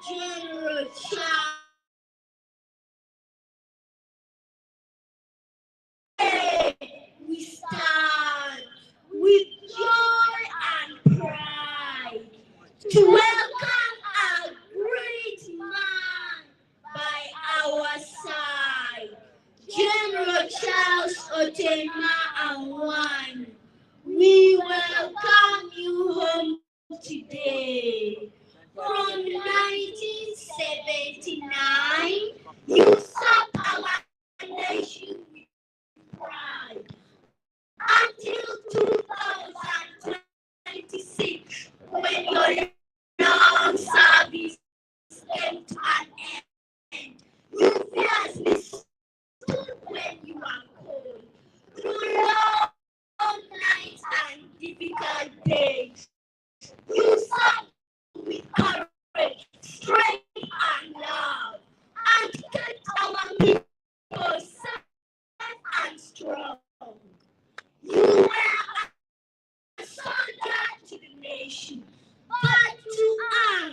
General Charles. We stand with joy and pride to welcome a great man by our side, General Charles Otemma Anwan. We welcome you home today. From 1979, you served our nation with pride until 2026, when your long service came to an end. You fiercely stood when you were cold, through long nights and difficult days. You served with courage, strength, and love, and kept our people safe and strong. You were a soldier to the nation, but to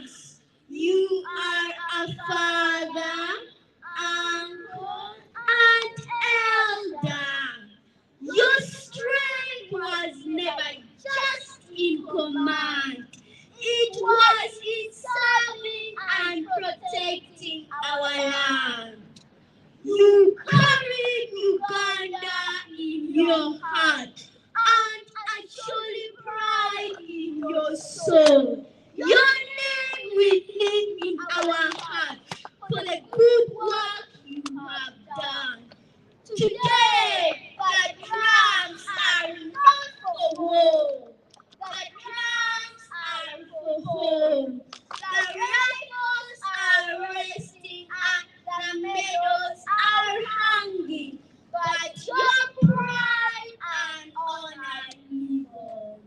us, you are a father, uncle, and elder. Your strength was never just in command. It was in serving and protecting our land. You carried Uganda in your heart and actually pride in your soul. Your name will live in our heart for the good work you have done. Today, the drums are not for war. The drums are for home. The rifles are resting and the medals are hanging. But your pride and honor live on.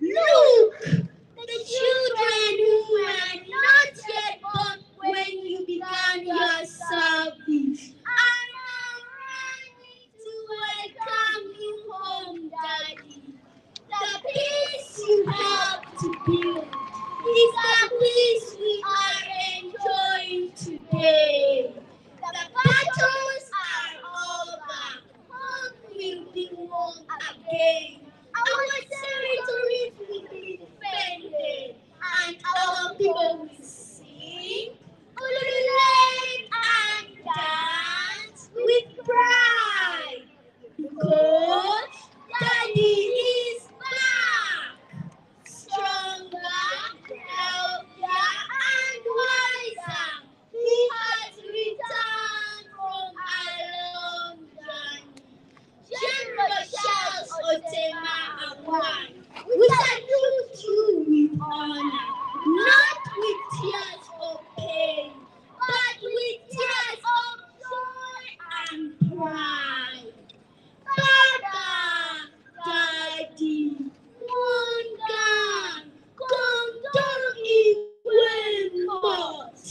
Look, the children who were not yet born when you began your service are now running to welcome you home, Daddy. The peace you helped to build is the peace we are enjoying today. The battles are over. Home will be won again. Our territories will be defended, and our people will sing, ululate, and dance with pride. Because Daddy is back, stronger, healthier, and wiser. He has returned from a long journey. General Charles Otemma Anwan, we salute you with honor, not with tears of pain, but with tears of joy and pride. Baba, Daddy, Wanda, Kondor Iwemos.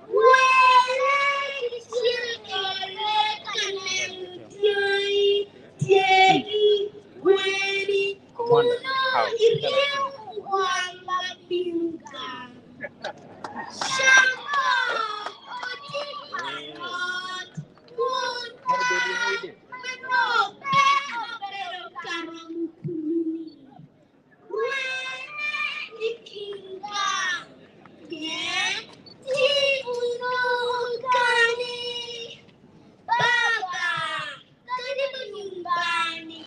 Wele Chilole Kanel Tiegi, Weni, Kuno Iriu Wamba Pinga. Shamba, Odimarot, Wanda, Meno, Pero Karamukuni. Wene Ikinga, Ye, Tibuno Kani. Baba, karibu nyumbani.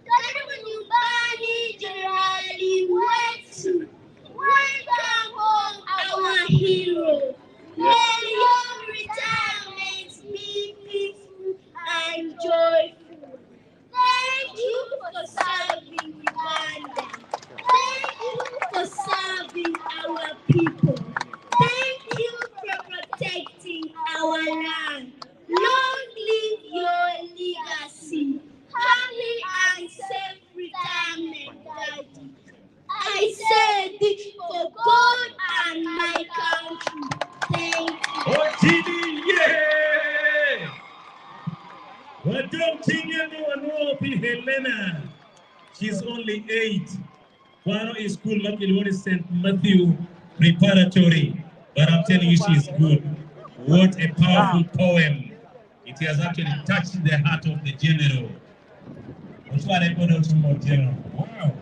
Karibu nyumbani, Jenerali wetu. Welcome home, our hero. May your retirement be peaceful and joyful. Thank you for serving Uganda. Thank you for serving our people. Thank you for protecting our land. Long live your legacy. Happy and safe retirement, Daddy. I say this for God and my country. Thank you. OTD, yeah! Helena. She's only 8. Kwano is school Makilwani St. Matthew Preparatory. But I'm telling you, she is good. What a powerful poem. It has actually touched the heart of the general. That's why I put out some more general. Wow.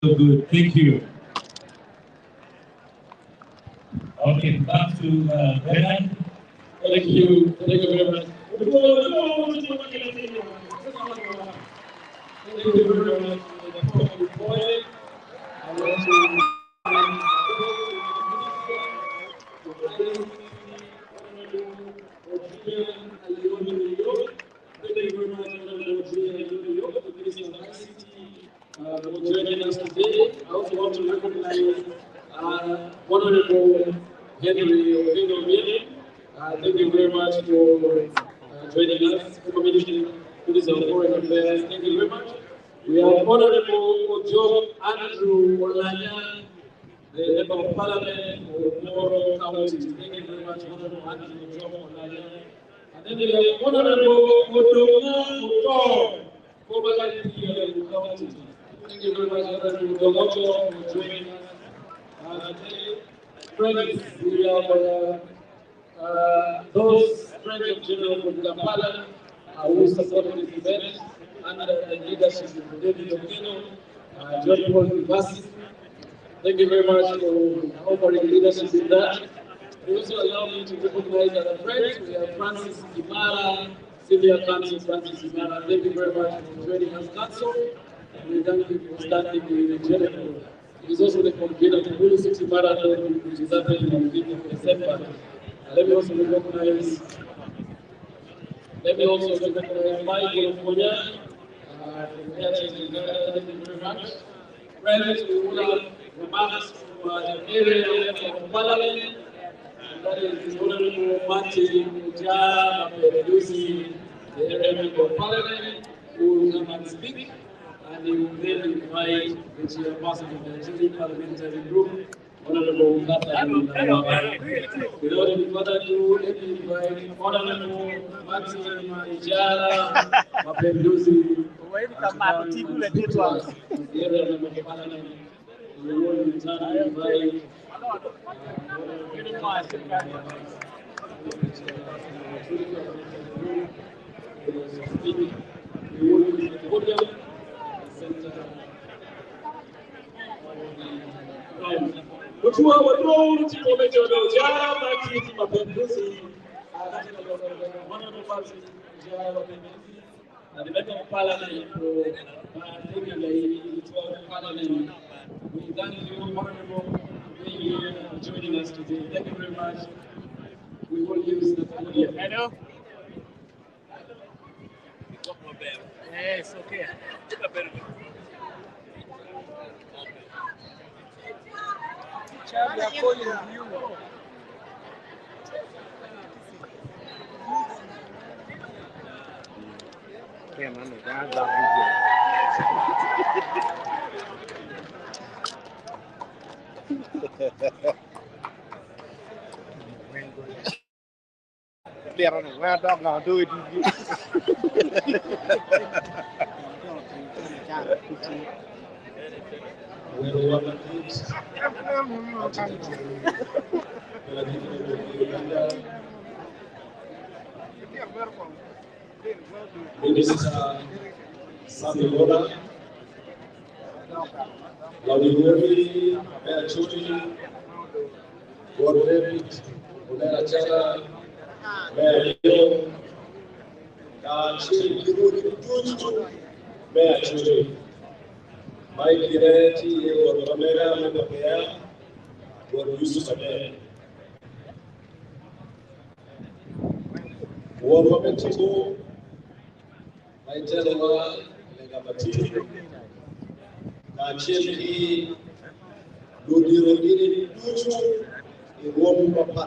So good. Thank you. Okay, back to Bernard. Thank you. Thank you very much. Thank you very much for the powerful poem. I want to for joining us today. I also want to recognize Honorable Henry Obieno. Thank you very much for joining us. Commissioner Minister of Foreign Affairs. Thank you very much. We have Honorable Ojo Andrew Olanya, the Member of Parliament for Moro County. Thank you very much, Honorable Andrew Ojo Olanya. And then we have Honorable Odoma Mutor, former MP of County. Thank you very much, Honorable Ojo, for joining us. Friends, we have those friends of General Kampala who supported this event under the leadership of David Obieno, John Paul Kibasi. Thank you very much for offering leadership in that. We also allow me to recognize our friends. We have Francis Imara, Senior Council Francis Imara. Thank you very much for joining us, Council. And we thank you for standing with the General. He is also the convener of the Bulu 60 Marathon, which is happening on the 5th of December. Let me also recognize Michael Fonya, thank you very much. Friends, we will have remarks from the area of Parliament, and that is the Honorable Martin Ujara Maperedusi, the area member of Parliament, who will come and speak, and he will then invite the chairperson of the Nigerian Parliamentary Group, Honorable Catherine. Without any further ado, let me invite Honorable Martin Ujara Maperedusi. The area member of Parliament. We will return to invite the Member of Parliament for taking the Parliament. We thank you, Honorable, for being here and joining us today. Thank you very much. We will use the podium. Hello? Yes, okay. Child, we are calling you. Yeah, man, that's where dog now do it. Minister Samuel Laudimori, Mayor Chudi, Ward David, Mayor Chara, Mayor Leo, Mayor Chudi, Mike Kireti, Ward Omega, Member Mayor, Ward Yusuf Ade, Ward Momentico, my general, Legamati, Nacheli, Ludirogini, Luchu, Iwomu Papa,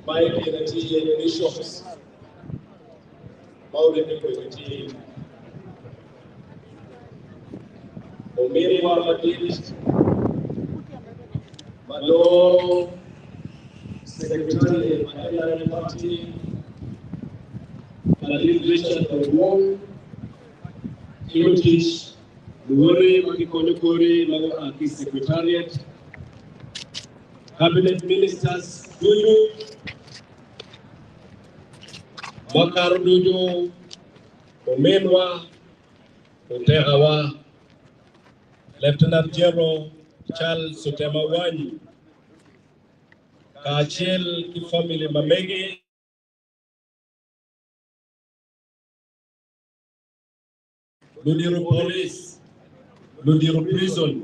Mike Kireti, Bishops, Maureen Kireti, Omirwa Madrid, Mado, Secretary of Party, Ladin Richard Wong, Timothy Luwere Makikonokori, Lago Aki Secretariat, Cabinet Ministers, Duju, Bakar Duju, Omenwa, Otehawa, Lieutenant General Charles Sotemawani, Kachel Kifamili Mamegi, Ludiru Police, Ludiru Prison,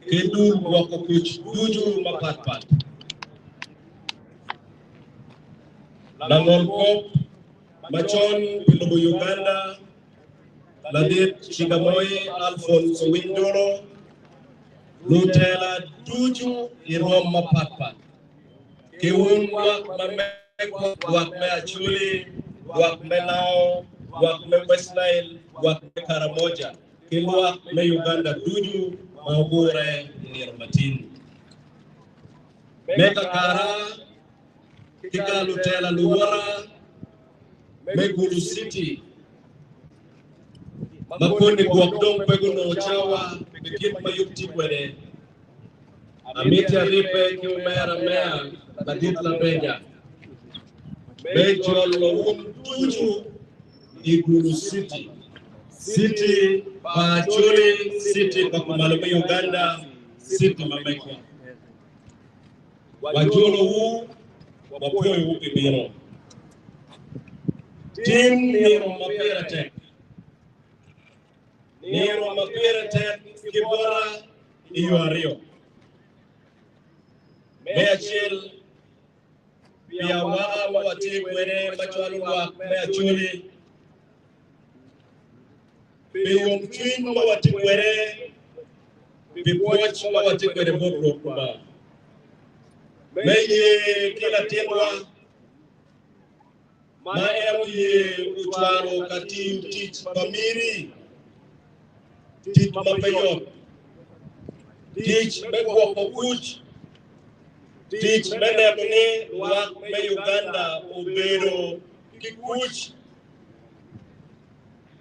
Kedur Wakokuch, Duju Mapatpat, Langol Kop, Machon, Pilubu Uganda, Ladit Chigamoy, Alphonse Windoro, Lutela Duju, Irom Mapatpat, Kiwun Wak Mamek, Wak Me Achuli, Wak Me Nao, Wak Me West Nile, Wak Me Karamoja, Kilwak Me Uganda Duju, Mahugure Nirmatin. Meka Kara, Kika Lutela Luwara, Megulu City, Makundi Guakdong Peguno Chawa, Bikip Mayukti Kwere, Amitia Ripe, Kumera Mea, Laditla Benya, Mejol Lowun Tuju, Igulu City, City Pachuli, City Pakumalome Uganda, City Mamekwa. Wajolo Wu, Wapoy Wu Ibiro. Team Nero Mapira Tech. Nero Mapira Tech, Kibora, Iwario. Mea Chill, Pia Waa, Wati Kwere, Machualu Wak, Mea Chuli. Piyong Twin Mawati Kwere, Pipoch Mawati Kwere Bokro Kuba. Meye Kila Tenwa, Maemye Utwaro Katim Teach Pamiri, Teach Mapayop, Teach Megwa Pokuch, Teach Menebne, Wak Me Uganda, Obero, Kikuch,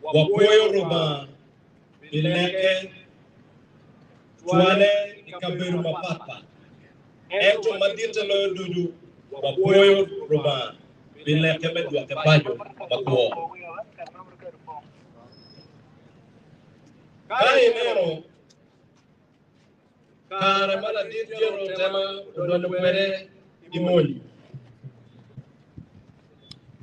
Wapoyo Roma, Bileke, Tuane, Ikaberu Mapapa. Eto Madita Lo Dudu, Wapoyo Roma. Bileke Medwa Kepajo, Makuo. Kai Nero, Karamala Ditjero Tema, Donuere, Imoli.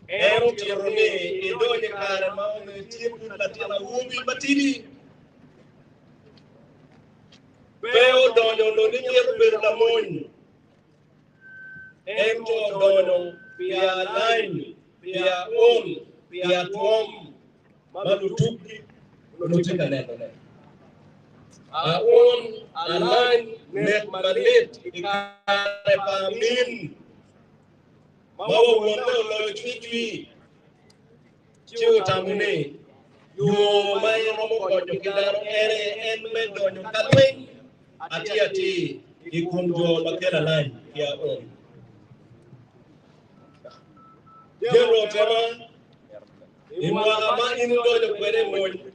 Ero Tirone, Edonia Karama, Tipu Latina Wumi Batini. Peo Dono, Nonier Berlamon. Ento Dono. Pia line, pia on, pia tom, malutuki, lutika neno. A on, a line, net malit, ikare pamin. Mawa wano lo chwitwi. Chiu tamune. Yo mai romo kojo kidaro ere enme donyo kalweng. Ati, ikunjo makera line, pia on. General Tema, Imwagama Indo Kwere Mon,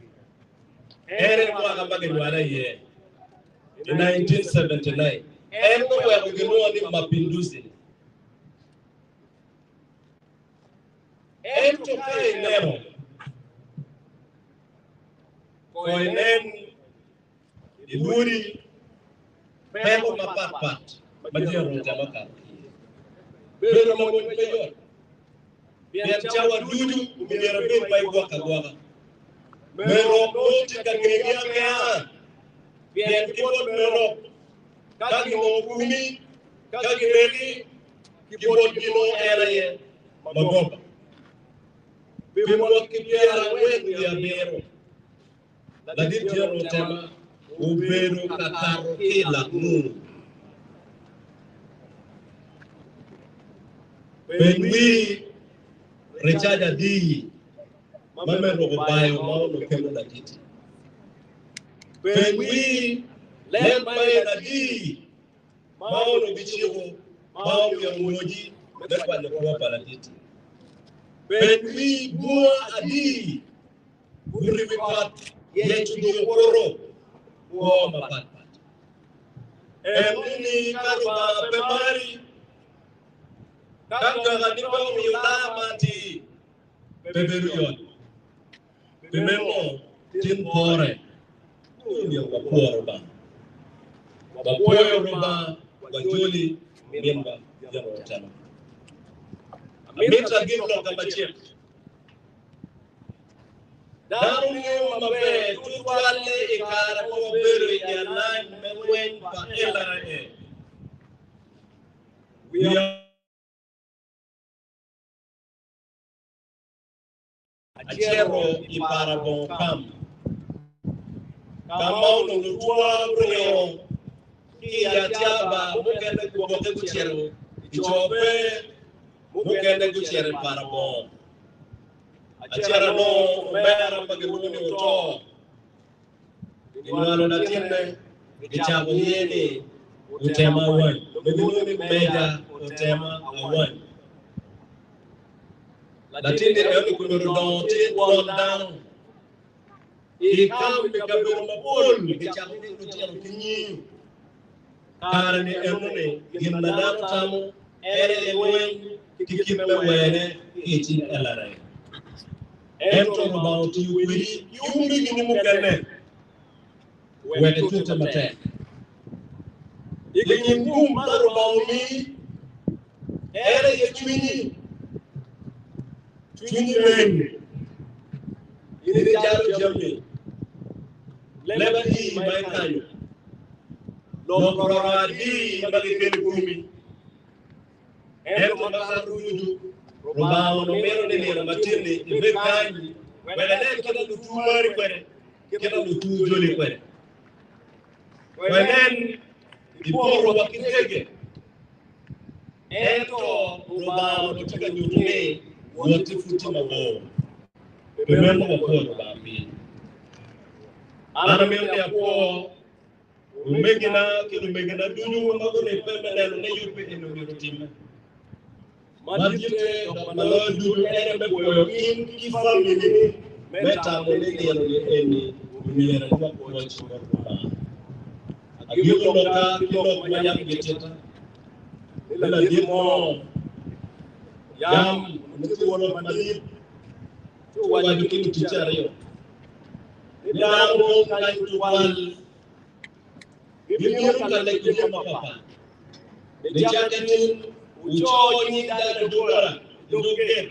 Ere Mwagama ye in 1979. And where we go on Mapinduzi. And to pay Nero. Koinen, Iburi, Pelo Mapat, Major Jamaka. Pero Mayon. Bianchawa Dudu, Mirabin by Waka. Mero, Tika Kaya, Bianchibot Mero, Kagino Kumi, Kagireli, Kibot Gino area, Magoba. Bimbo Kipiara, when we are Mero. La Ditjero Tema, Uberu Kataro, Ela Moon. When we Richard Adi, Mame Robayo, Mauno Kemula Titi. When we led by Adi, Mauno Bichivo, Mauno Yamuji, that's why the Kuapa Titi. Ben we bua adi. Uribikat yetu di koro. Wo mapat. Emini karuba pemari. Kanga ganipa uyulama ti. Beberuyon. Bememo tin pore. Uyo wapuoroba. Wapuoroba wajoli miemba jambo tano. Amita gimlo kamachia. Daunyo mabe tutwale ikara kwa beri ya nine mewen pa LRA. We are Achero ipara bon kam. Kamau nutua brio. Kia tiaba mukende kuboke kuchero. Ichope mukende kuchere para bon. Achera no mera magiruni uto. Inuano na tiende. Ichabu yeni utema wan. Magiruni meja utema awan. Latini eoni kunurudon ti walk down. Ikam bikabiru mabul. Ichabu yeni utema kinyi. Karani emune gimnadam tamu. Ere wen kikime wene iti LRA. Ento about you wiri yumi gini mukane. Wene tute mate. Iki ngum maru baumi. Ere ye chwini. Chwini wene. Ini jaru jamni. Leba hii maikayo. Lokorora hii magikeni kumi. Ento makaru juju. Rubao numero nene matini ibekani. Wene kena lutumari kwene. Kena lutujoli kwene. Wene iporo wakitege. Ento rubao nutika nyutune. Wote futi mawo. Bememo wako rubambi. Ana mione yapo. Umegina kilumegina dunyu magone pemene ne yupe ino Majite dokmalodu ere boyo in family meta moleni eni umiyera kwa kuwachi kwa agiyo loka kilo kumanya kugeteta ila dimo yam mtu wano madini tu wajukini tuchariyo ila mo kai tuwal bimiyo kale kujo mapapa nichakeni ucho ni dara dola doge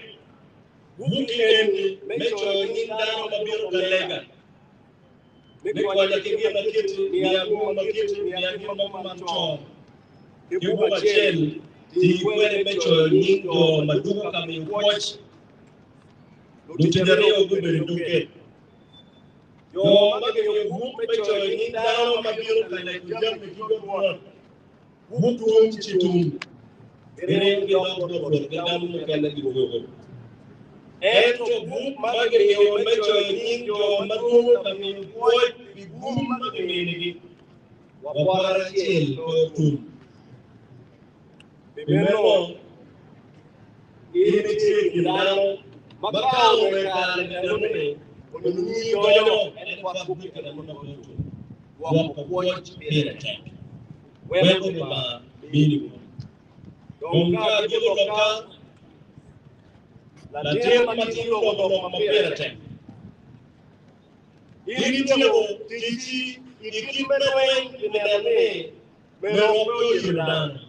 buki mecho ni dara mabiro galega kwa jakingia makiti ni agu makiti ni agu mama mto ibu bachel ti kwere mecho ni do maduka kama watch lutendero gubere doge yo magenge bu mecho ni dara mabiro galega jambi kidogo buku chitum Ere ngiyo gamu mukanda gibogo. Ento bu magere yo mecho ningo madumo kami boy bigum magere wapara chel to bemelo iti gindano makao mekale ngone onuni goyo en kwa kubika na mona koto wako watch bere tank wewe ba mini Donga gido loka la tema matilo godo mapera tem. Ini tilo tiji ikimbewe inene merogo yirdan.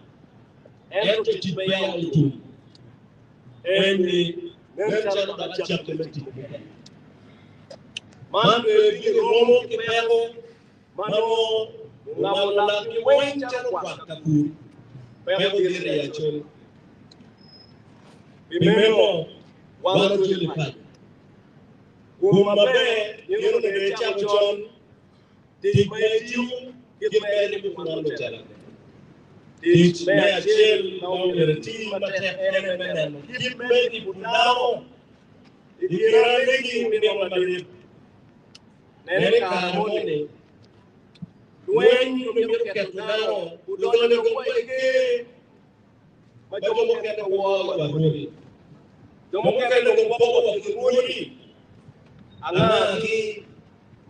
Ento tibaya utu. Eni nenchano da chapte meti. Mande gido romo kipego mano ngamola kiwencha kwa kakuri. Pego dire ya choni. Bimemo wano jili pali. Kumabe yunu negecha chon. Tigmetiu kipeli mkunalo chala. Tigmea chel na unereti mate ene meneno. Kipeli mkunalo. Ikiralegi minema malip. Nene karamone. When you look at now, who don't look away again, but you look at the wall of a movie. Jomo kene no bobo wa kiruni. Angangi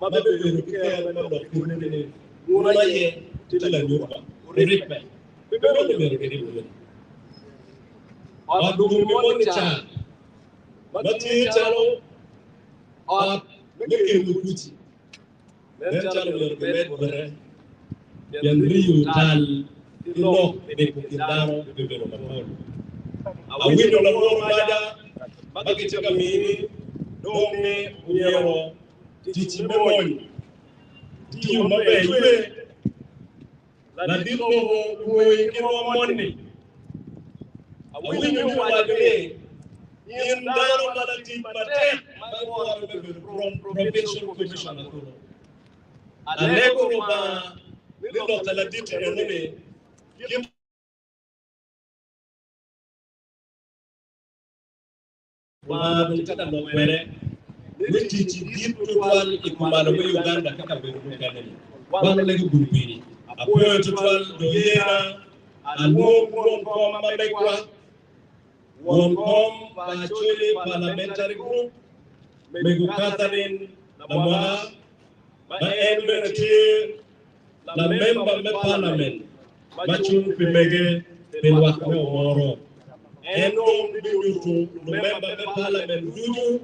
mabe beruke mado kiruni. Muna ye tila nyumba. Uripe. Bebe ni beruke ni. Adu mimoni cha. Mati chalo. Meke ukuti. Chalo beruke bere. Yanriyu tal. Ilo bebe kukindano bebe no mapolo. Awino la moro bada. Maki chaka mini. Dome unyero. Tichi memoni. Tiyo mabe yue. La dito uwe kino moni. Awino wadele. Indano malati pate. Mawa bebe from provincial commissioner. Aleko ba. Nilo taladito enone. Mtaka mwere witichi gitu twal ikumano mu Uganda kaka berukanani wana lego gurupiri apoyo twal doyera alwom kom mabekwa wonkom pachole parliamentary group megu Catherine Namwa ma enbenati la member me parliament machung pimege pelwak me moro eno bidutu no member me parliament duju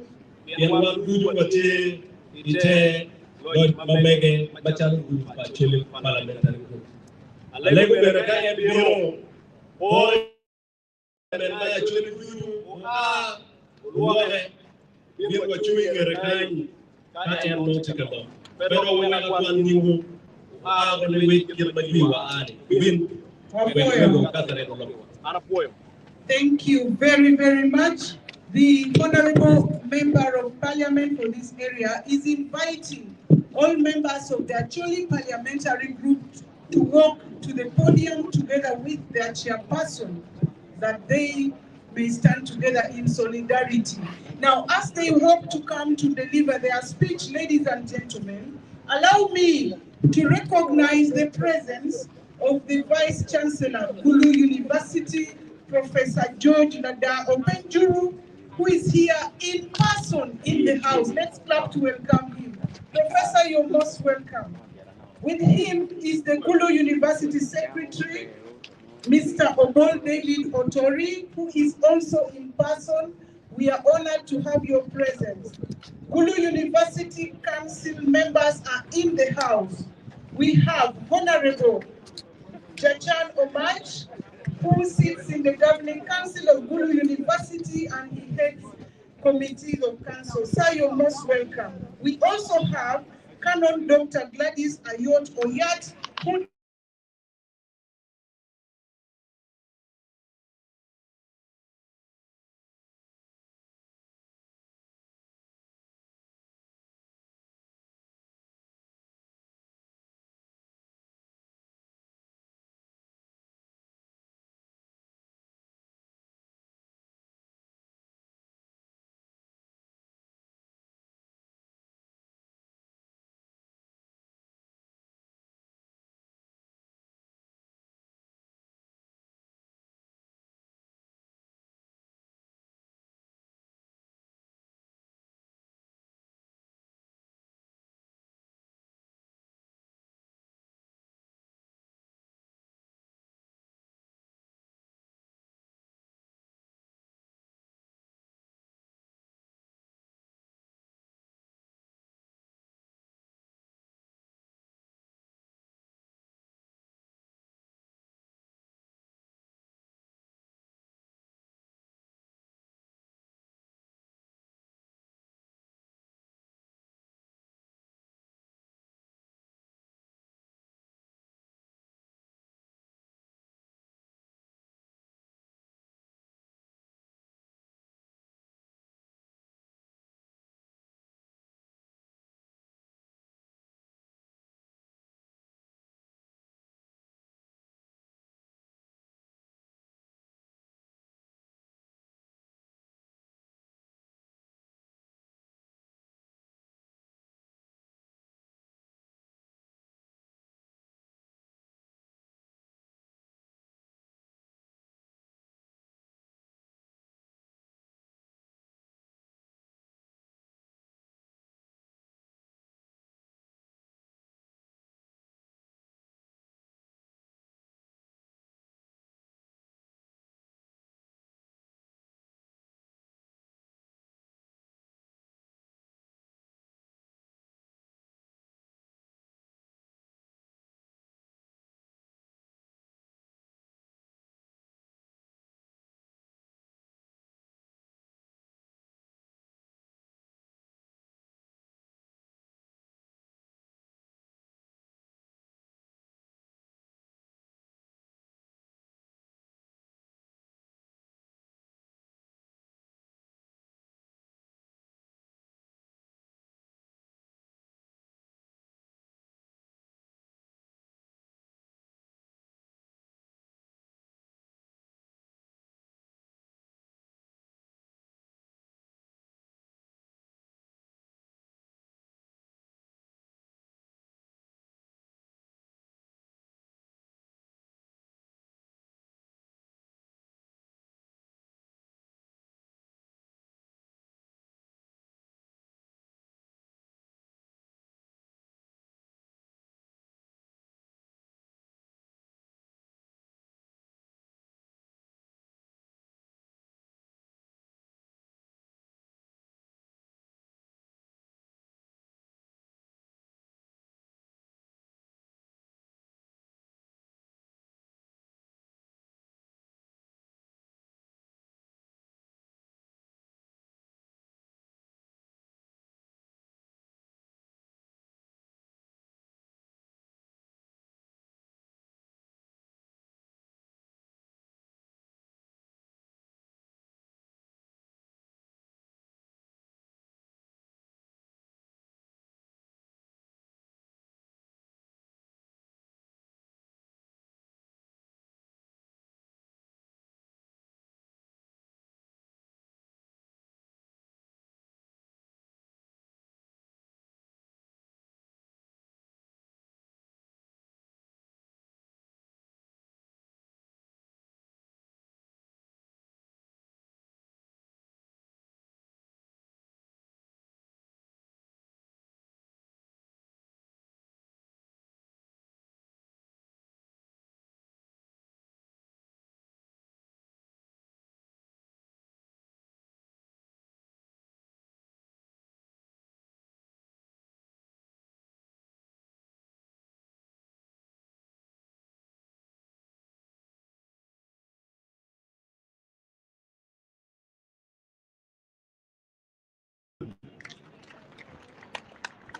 yang duju wati ite loj mamege bachal du pachele parliamentary group alego beraka en biro o men ma chole duju luore bir ko chui gerakani ka en no tikalo pero wena kwa ningu ko le wek gel ma biwa ani bin ko Catherine Namwa ana poyo. Thank you very, very much. The Honorable Member of Parliament for this area is inviting all members of the Acholi Parliamentary Group to walk to the podium together with their chairperson, that they may stand together in solidarity. Now, as they hope to come to deliver their speech, ladies and gentlemen, allow me to recognize the presence of the Vice Chancellor of Gulu University, Professor George Nada Openjuru, who is here in person in the house. Let's clap to welcome him. Professor, you're most welcome. With him is the Gulu University Secretary, Mr. Obol David Otori, who is also in person. We are honored to have your presence. Gulu University Council members are in the house. We have Honorable Jachan Omach, who sits in the Governing Council of Gulu University and he heads committees of council. Sir, you're most welcome. We also have Canon Dr. Gladys Ayot Oyat, who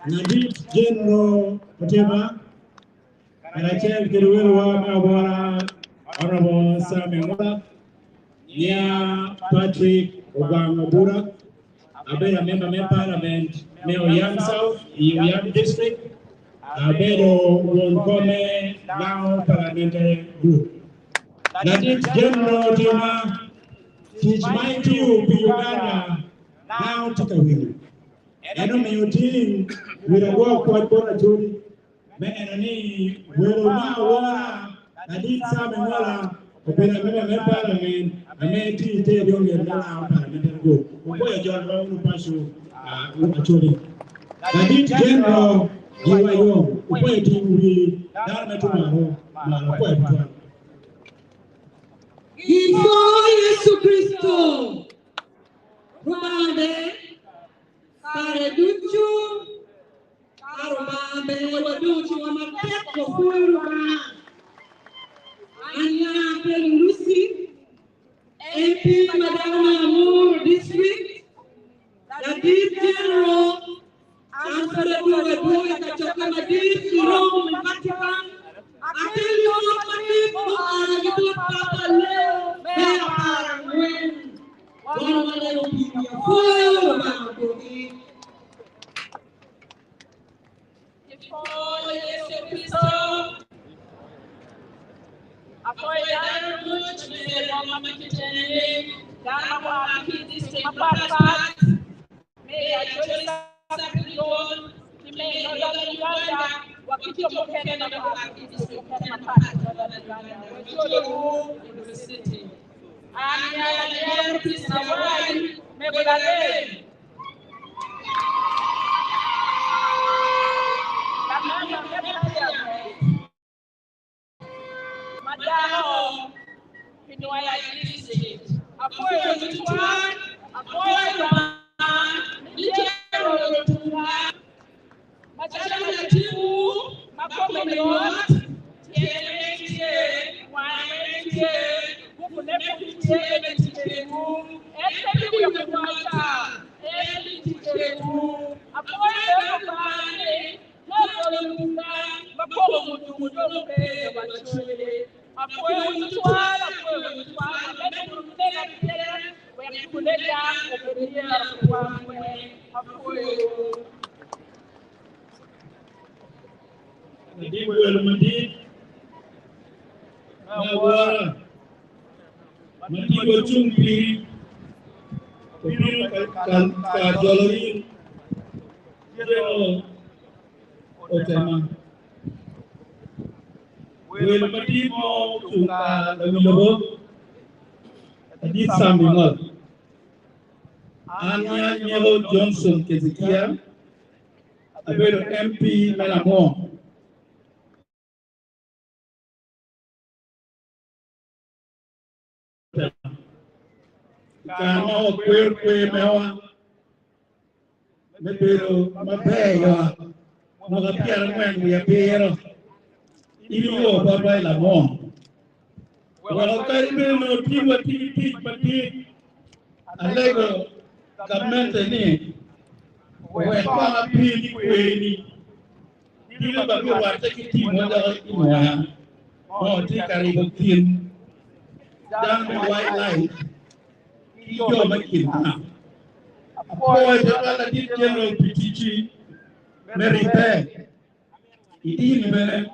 Nadit General Potema, and I tell you, Honorable Sammy Mura, Nia Patrick Obama Burak, Abeda Member of Parliament, Mayor Yam South, Yam District, Abedo Wonkome, now Parliamentary Group. Nadit General Potema, teach my team Uganda, now take a win. And on your team, with a work what Bonaturi, Menani, Wilma, Nadit Sam and Walla, Obeda Parliament, and many teams tell you now Parliament go. Where John Long Pashu, actually. Nadit General, you are young, where do we down at tomorrow? Before Yesu Kristo, Rumade, Kare Duchu, Karumambe, Waduchu, Wamapepo, Kuruma, Anya Lucy, AP Madame Amour District, Nadit General, Answer Wadu, Kachaka Nadit, Rome, Vatican, I tell you all my people are good Papa Leo, they are win. One little people, before Yesu Kristo, apoiar muito melhor uma kitchen, dar uma district para meia coisa sacrion, que meia da Uganda, wakati mkene na kwa district na para da Uganda, wacholo university. Ania ya Kristo wai megolale. Madao, Pinoya District. Apoyo Tuan, Apoyo Nijero Tuan, Machana Timu, Makome Not, TNT, YNT, Kukunepu TNT, every water, every Apoyo Bane. Otema. Will Matimo Tuka Labo Adit Samuel Anya Yellow Johnson Kezikia Abedo MP Melamo Kano Kwe Mewa Mebero Mabeyo Magapiara Mwen Yapero Iyo Baba Lamo Well, Caribbean no Tiwa Titi Pati Alego Government ni Where Pama Pini Queen Tila Babu Watakiti Mother Imoya Oh Tikari Kin Down the White Light Iyo Makina Boy Jabala did General Pitichi Mary Beck Idini Bene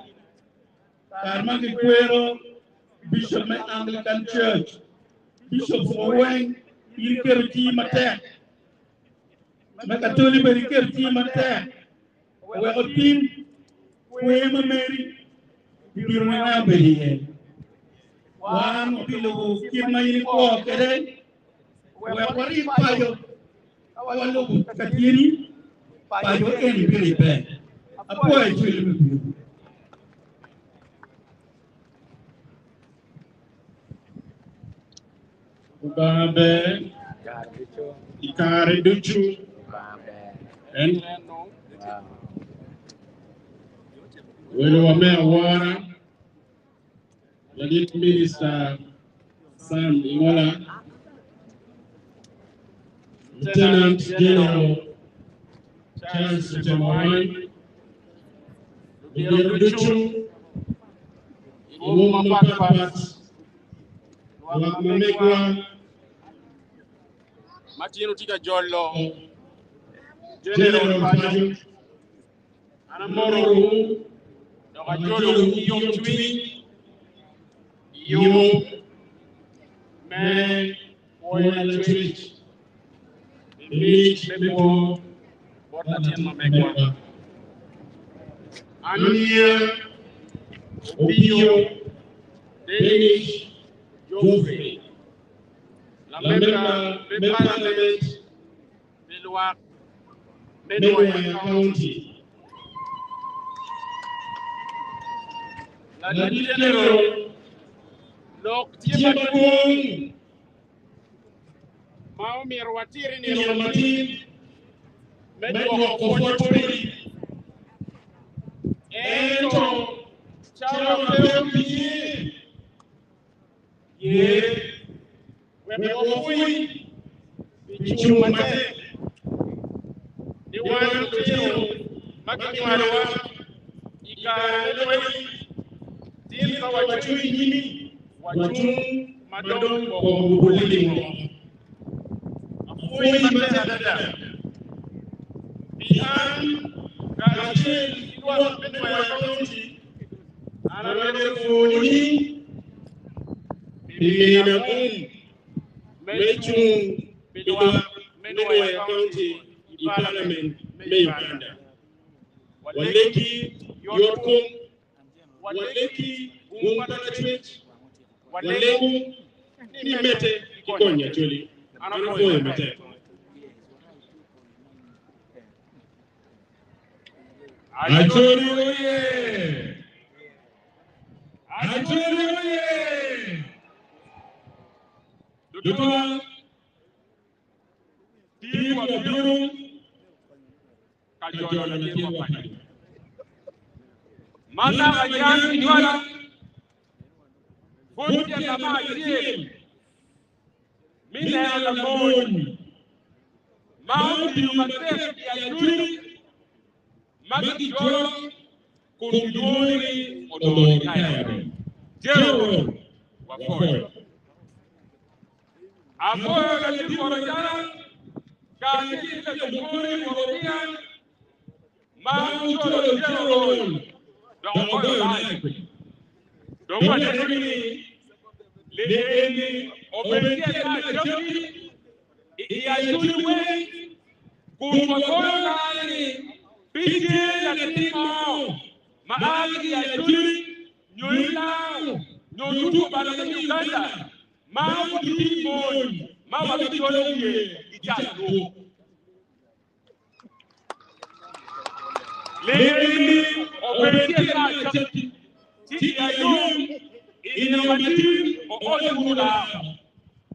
Carmaki Quero Bishop Anglican Church Bishop Oweng Irkerti Mate Makatoli Berkerti Mate Weotin Quema Mary Biruna Beri Wan Pilu Kirma Yiko Kere Wewari Payo Awalu Katiri Payo Eni Beri Beck Apoy Chilibu Babe, Ikare Duchu, and Willow Wara, Lead Minister Sam Imola, Lieutenant General Charles Temawai, Luchu, Umma Papat, Wamegwa, Matino Tika Jollo, General Paju, Anamoro, Dogajolo, Yom Twin, Yom, Man, Oil Twitch, Beach, Bebo, Portatian Mamegwa, Ania, Obio, Danish, Joffrey, La Member, Parliament, Belwak, Benway County, La General, Lok Tiamakung, Maumir Watiri Nirmatin, Medwa Kochori, Ento, Chao Ye, Webofui, Bichumate, the one to Makimarwa, Ika, Tinka Wachui, Wachum, Madon, Bobulimo, Afui Matadada, Bihan, Garachi, was Benway County, and another Funi, Binamum, Mechum, Benway County, Parliament, Maybanda, Waleki, Yorkum, Waleki, Umbatachwich, Walegu, Nimete, Ikonya, Julie, and I'm going to Mete. I told you, I told you, Dutuma, Tibu Abiru, Kajola Tibu Abiru. Manda Ayan Yuala, Buntia Lama Yim, Mina Lamon, Mount Yumatef Yaturi, Magijo, Kunduri, Odori, Jero, Wafoy. Afoy la Tiborajana, Kasi la Kunduri, Worian, Mount Jero, don't want to Lady Obedience, Yayuwe, Kumakoni, Piti, Latimo, Maagi, Yayuri, Nuila, Nutu, Balani, Uganda, Mount Timon, Mawabitoli, Italu. Lady Obedience, Tiayum, Inamatin, or Oyula.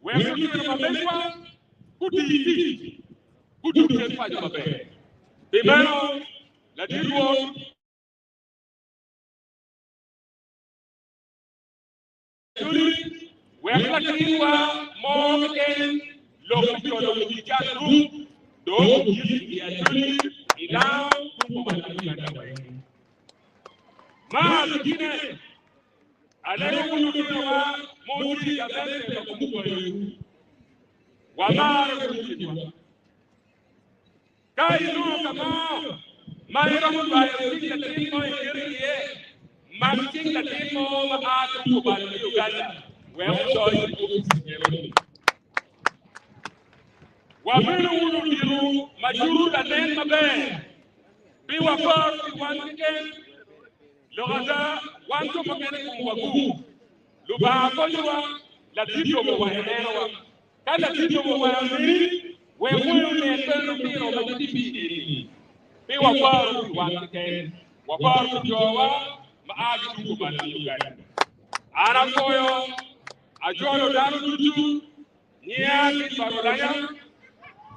When you get a member, good eat, good to get by the bed. The man, let it go. We're looking for more again, look to the group, don't get the now, Martin, I never want to know Modi Gabete Kamuko. Wamar, Kaino, come on, my own by a thing Martin, the name of Atu by Uganda. Well, sorry. Wamenu Uru, Majuru, the name of Ben. Be one once again. Lorada, one to forget Wagu. Luba, La Tito, Kala Tito, where will they turn to be on the TV? Be one again. Wapar, Joa, Maagi, Uganda. Arakoyo, Ajoyo Darutu, Niaki, Barolaya.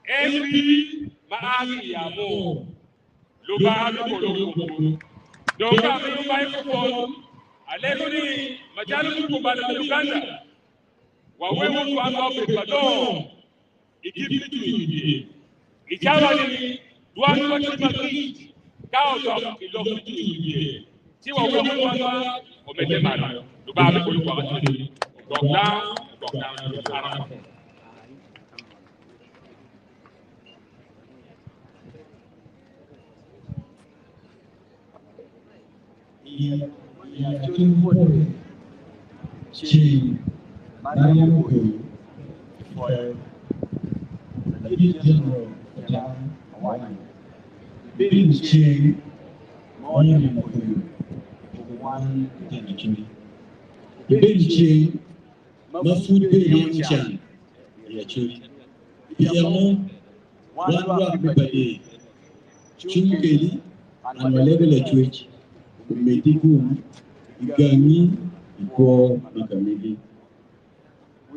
MP Maagi Yamo Luba Lukolo Doka mi microphone Alekoni Majalu Kubala Uganda Wawewe kwa Pado Ikipi Ijawa ni Dua dua tu pagi. Kau dok ilok tu dia. Siwa wewe kwa umetema. Dubabe kulikuwa watu. Down. Arama. Ya chumbo chi Maria Mukuru for the general John Hawaii. Bill Chi Maria Mukuru for one generation. Bill Chi Mafude Yanchan Yachuri. Piano one rock everybody. Chungeli and level of church. Medical, Igami, Iko, Makamidi.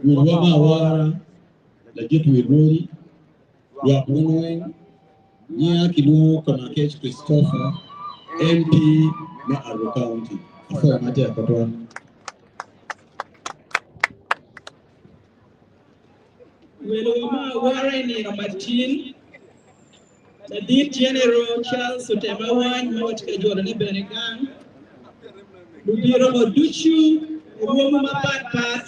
We will Wara, the Gateway Road, Rapunwing, near Kilo, Konakech Christopher, MP, Meadow County. For Matia Patron. We will Wara in Martin. The Dean General Charles Sotemawan, Mochka Jordan Benegan, Lubiro Moduchu, Umoma Pat,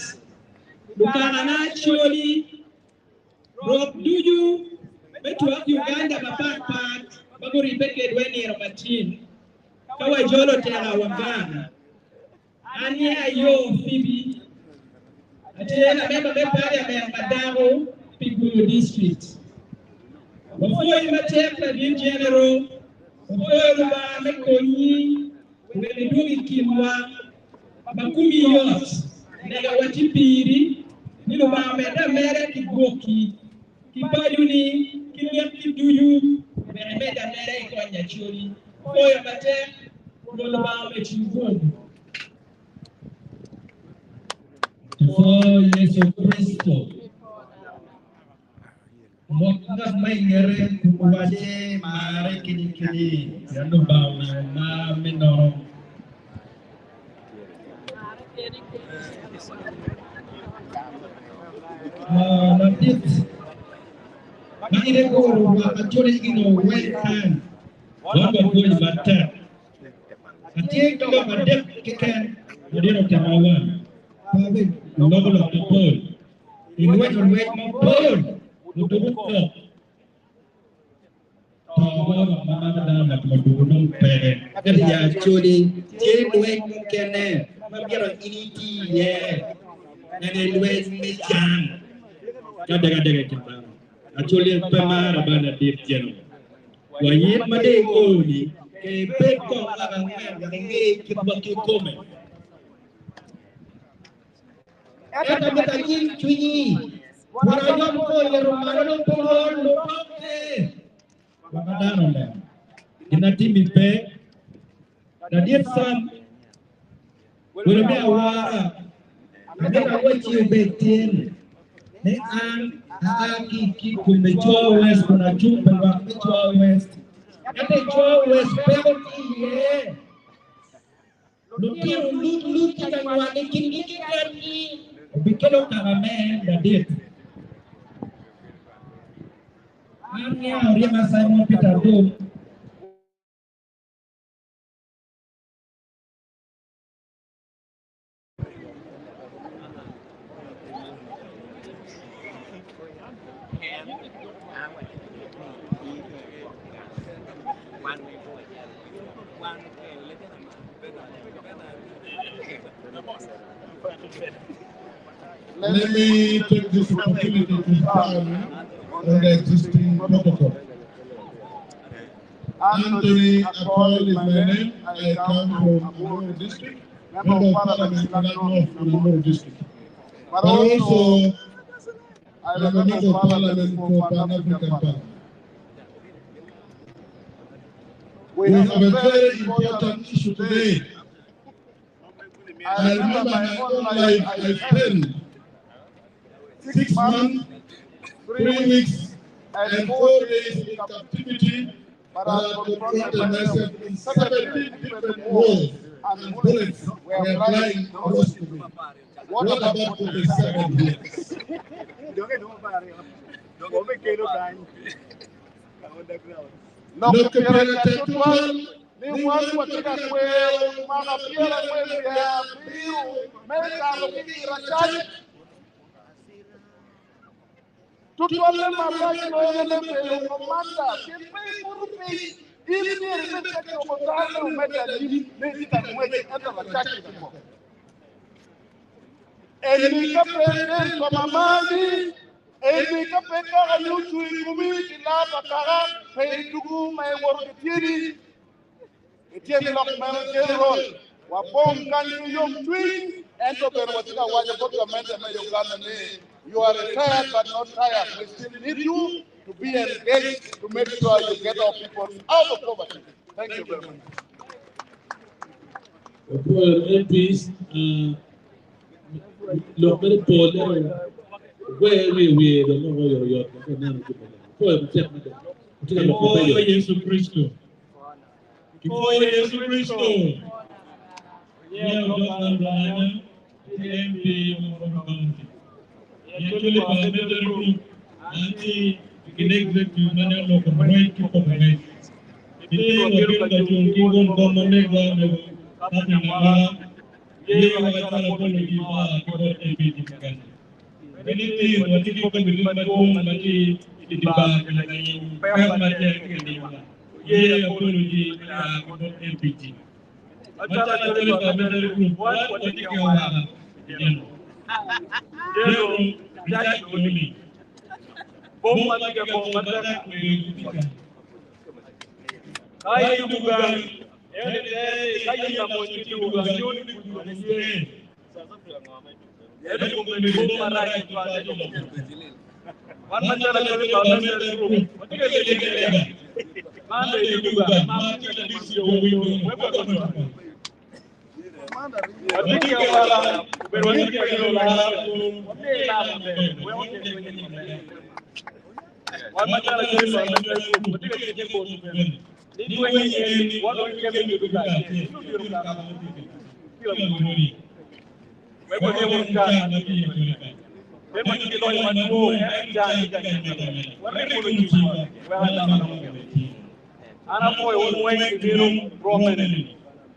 Lukana Choli, Rob Duju, Betua Uganda Pat, Baguri Beckett Wenny Martin, Kawa Jolo Tela Wagana, Ania Yo Phoebe, Atela member of Madamo, Pigulo District. Before you take the Dean General, before you make Koni, when you do it, Kimwa, Bakumi Yos, Negawati Piri, Niluma Meda Kiboki, Kibayuni, Kilaki do you, when I made a America on your children, for your matter, Niluma met you good. For Yesu Christo. Mokna maingere kuwaje mare kini yanu bawi ma mino Nadit Maire ko wa kachori ino welcome wamba boy batta Atie kama madep keken modero kamawa Pawe nobo la popol Inwet mapol Mutubuko Tawa mama na kumadunong pere Kati ya choli Tiri luwe mkene Mabiyaro initi ye Nene luwe mechan Kadega kima Acholi pema rabana dir jeno Wanyit made oni Ke peko laga nge kibaki kome Eta mitakin chunyi Warayam ko yerumano pulol lupakke. Wakadano le. Inatimi pe. Nadir sam. Wulme awara. Nadir awachi ubetin. Ne an aki kumechua west kuna chumpe wa kumechua west. Ate chua west penalty ye. Luki kangwane kingi kani. Bikelo karame nadir. Ania Oriama Simon Peter Dome. Let me take this opportunity to stand on the existing protocol. Anthony Apoy is my name. I come from Amuru District, Member of Parliament from Amuru District. But also, I am a Member of Parliament for Pan-African Parliament. We have a very important issue today. I remember my own life, I spent 6 months, 3 weeks, and 4 days in captivity, but I confronted myself in 17 different wars and bullets were flying close to me. What about 47 years? no que para tatuar ni watu katika kweo mara pia mwezi ya biu meka lokiki rachaji tutwale mabaki loyele pe komanda kipe kurupi ili ni rimete kwa mtana umeta ni tamweje hata rachaji kwa Elika president kwa mamani Elika peka anyutu ikumi kila bakara Peidugu mai worketiri Etieni lok general Wapom kanyu yom twin Ento perwatika waja kotka mente mayogana ne You are retired but not tired. We still need you to be engaged to make sure you get our people out of poverty. Thank you very much. MPs, look very poor. Where we don't know where you're Kifo Yesu Kristo. Kifo Yesu Kristo. Yeah, Dr. MP of County. Actually, parliamentary group, anti-executive manual of right to cooperate. The thing of the Jungigon government apology for everything. Anything what you can do, but home, Mati, the bag, apology for everything. Parliamentary group, what do you have? Jack only. Bomba tiga bomba tak kuibuka. Kaya bukan. Kaya yang mau cuci bukan joni bukan sih. Jadi bomba rai itu ada di mana. Mana cara kalau tahun ini mati lega. Mana itu juga. Mana kita di sini. Mati kewala. Berwajib kewala.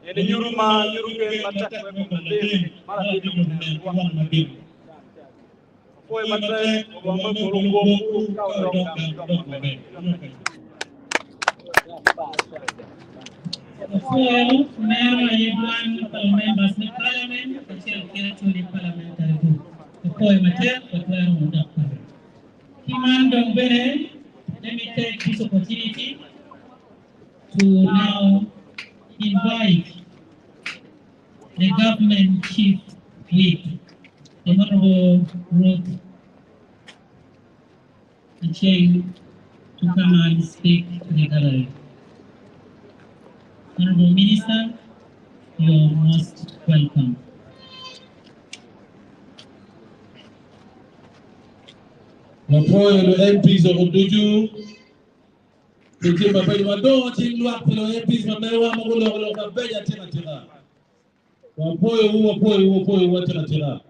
Ini nyuruma nyuruke matak mendem malah hidup Foi matai obama kolombo kau dong For Mayor Edwan members of Parliament, the Chair of the Parliamentary Group, the Koi Mater, the Claire Mundaka. Kiman Dongbene, let me take this opportunity to now invite the government chief whip, the Honorable Ruth Acheng, to come and speak to the gallery. Honorable Minister, you are most welcome. Apoio do MPs of Oduju. Porque papai do Adão tinha luar pelo MPs, mas eu amo o logo da velha tira. O apoio tira.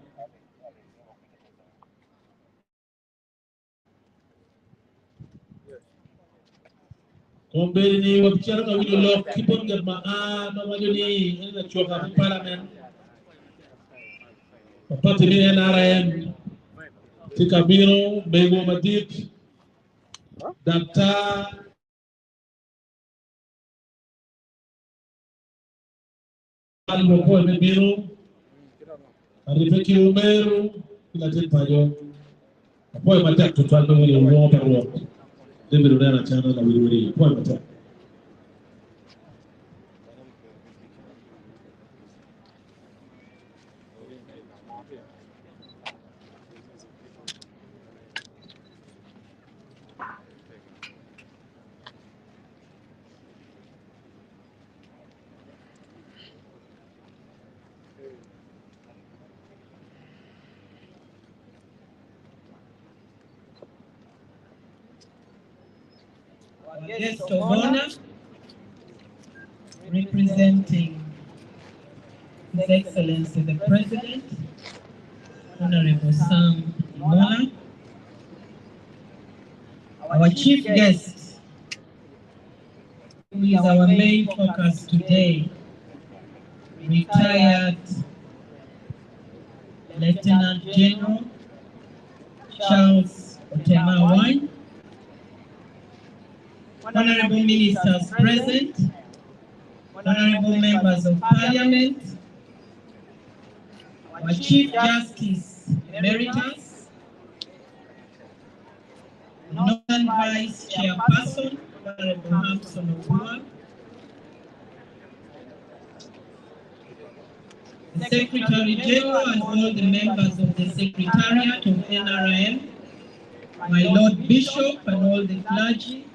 Kombeni wa bicara ka wilo lok kipon germa mamajoni ina choka parliament. Pati ni NRM Tikabiro Bego Madit Dr. Albopo Biro Arifeki Umeru ila tepayo apoyo matatu twando wile uwa parwa Dembele na chana na wili apoyo matatu. Guest of honor, representing His Excellency the President, Honorable Sam Imola, our chief guest, who is our main focus today, retired Lieutenant General Charles Otema Wine, honorable ministers present, honorable members of parliament, our Chief Justice Emeritus, Northern Vice Chairperson, Honorable Hampson Owoa, the Secretary General and all the members of the Secretariat of NRM, my Lord Bishop and all the clergy,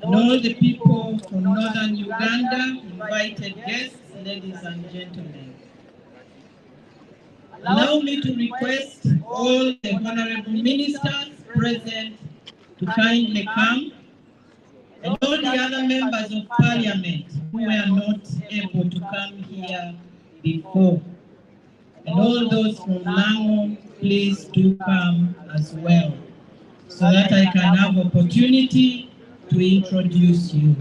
and all the people from Northern Uganda, invited guests, ladies and gentlemen. Allow me to request all the honorable ministers present to kindly come, and all the other members of parliament who were not able to come here before. And all those from Lango, please do come as well, so that I can have opportunity to introduce you.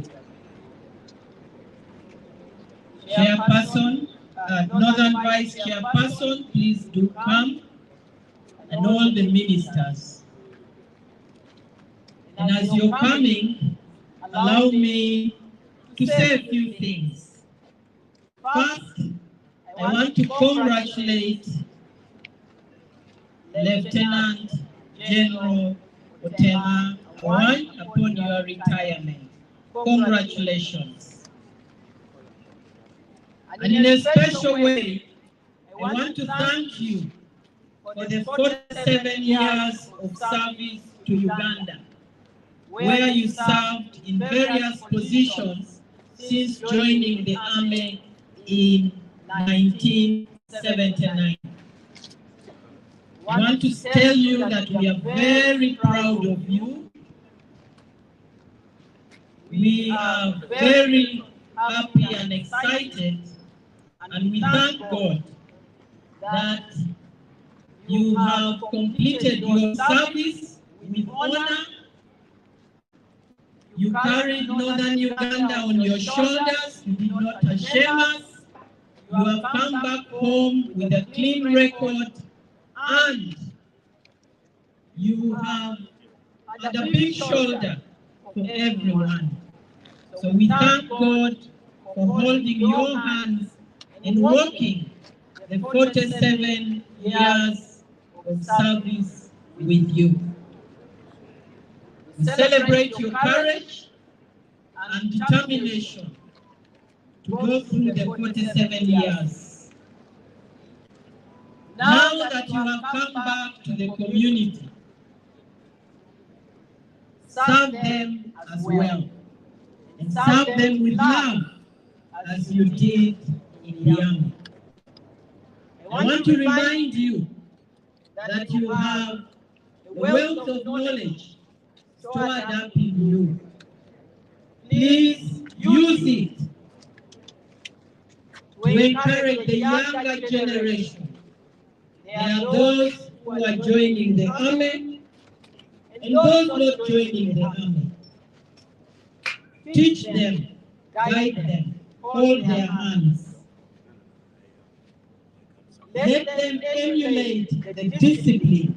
Chairperson, Northern Vice Chairperson, please do come, and all the ministers. And as you're coming, allow me to say a few things. First, I want to congratulate Lieutenant General Otema Wine upon your retirement. Congratulations. And in a special way, I want to thank you for the 47 years of service to Uganda, where you served in various positions since joining the army in 1979. I want to tell you that we are very proud of you. We are very happy and excited, and we thank God that you have completed your service with honor. You carried Northern Uganda on your shoulders. You did not shame us. You have come back home with a clean record, and you have had a big shoulder for everyone. So we thank God for holding your hands and walking the 47 years of service with you. We celebrate your courage and determination to go through the 47 years. Now that you have come back to the community, serve them as well, and serve them with love as you did in the army. I want to remind you that you have a wealth of knowledge stored up in you. Please use it to encourage the younger generation. There are those who are joining the army and those not joining the army. Teach them, guide them, hold their hands. Let them emulate the discipline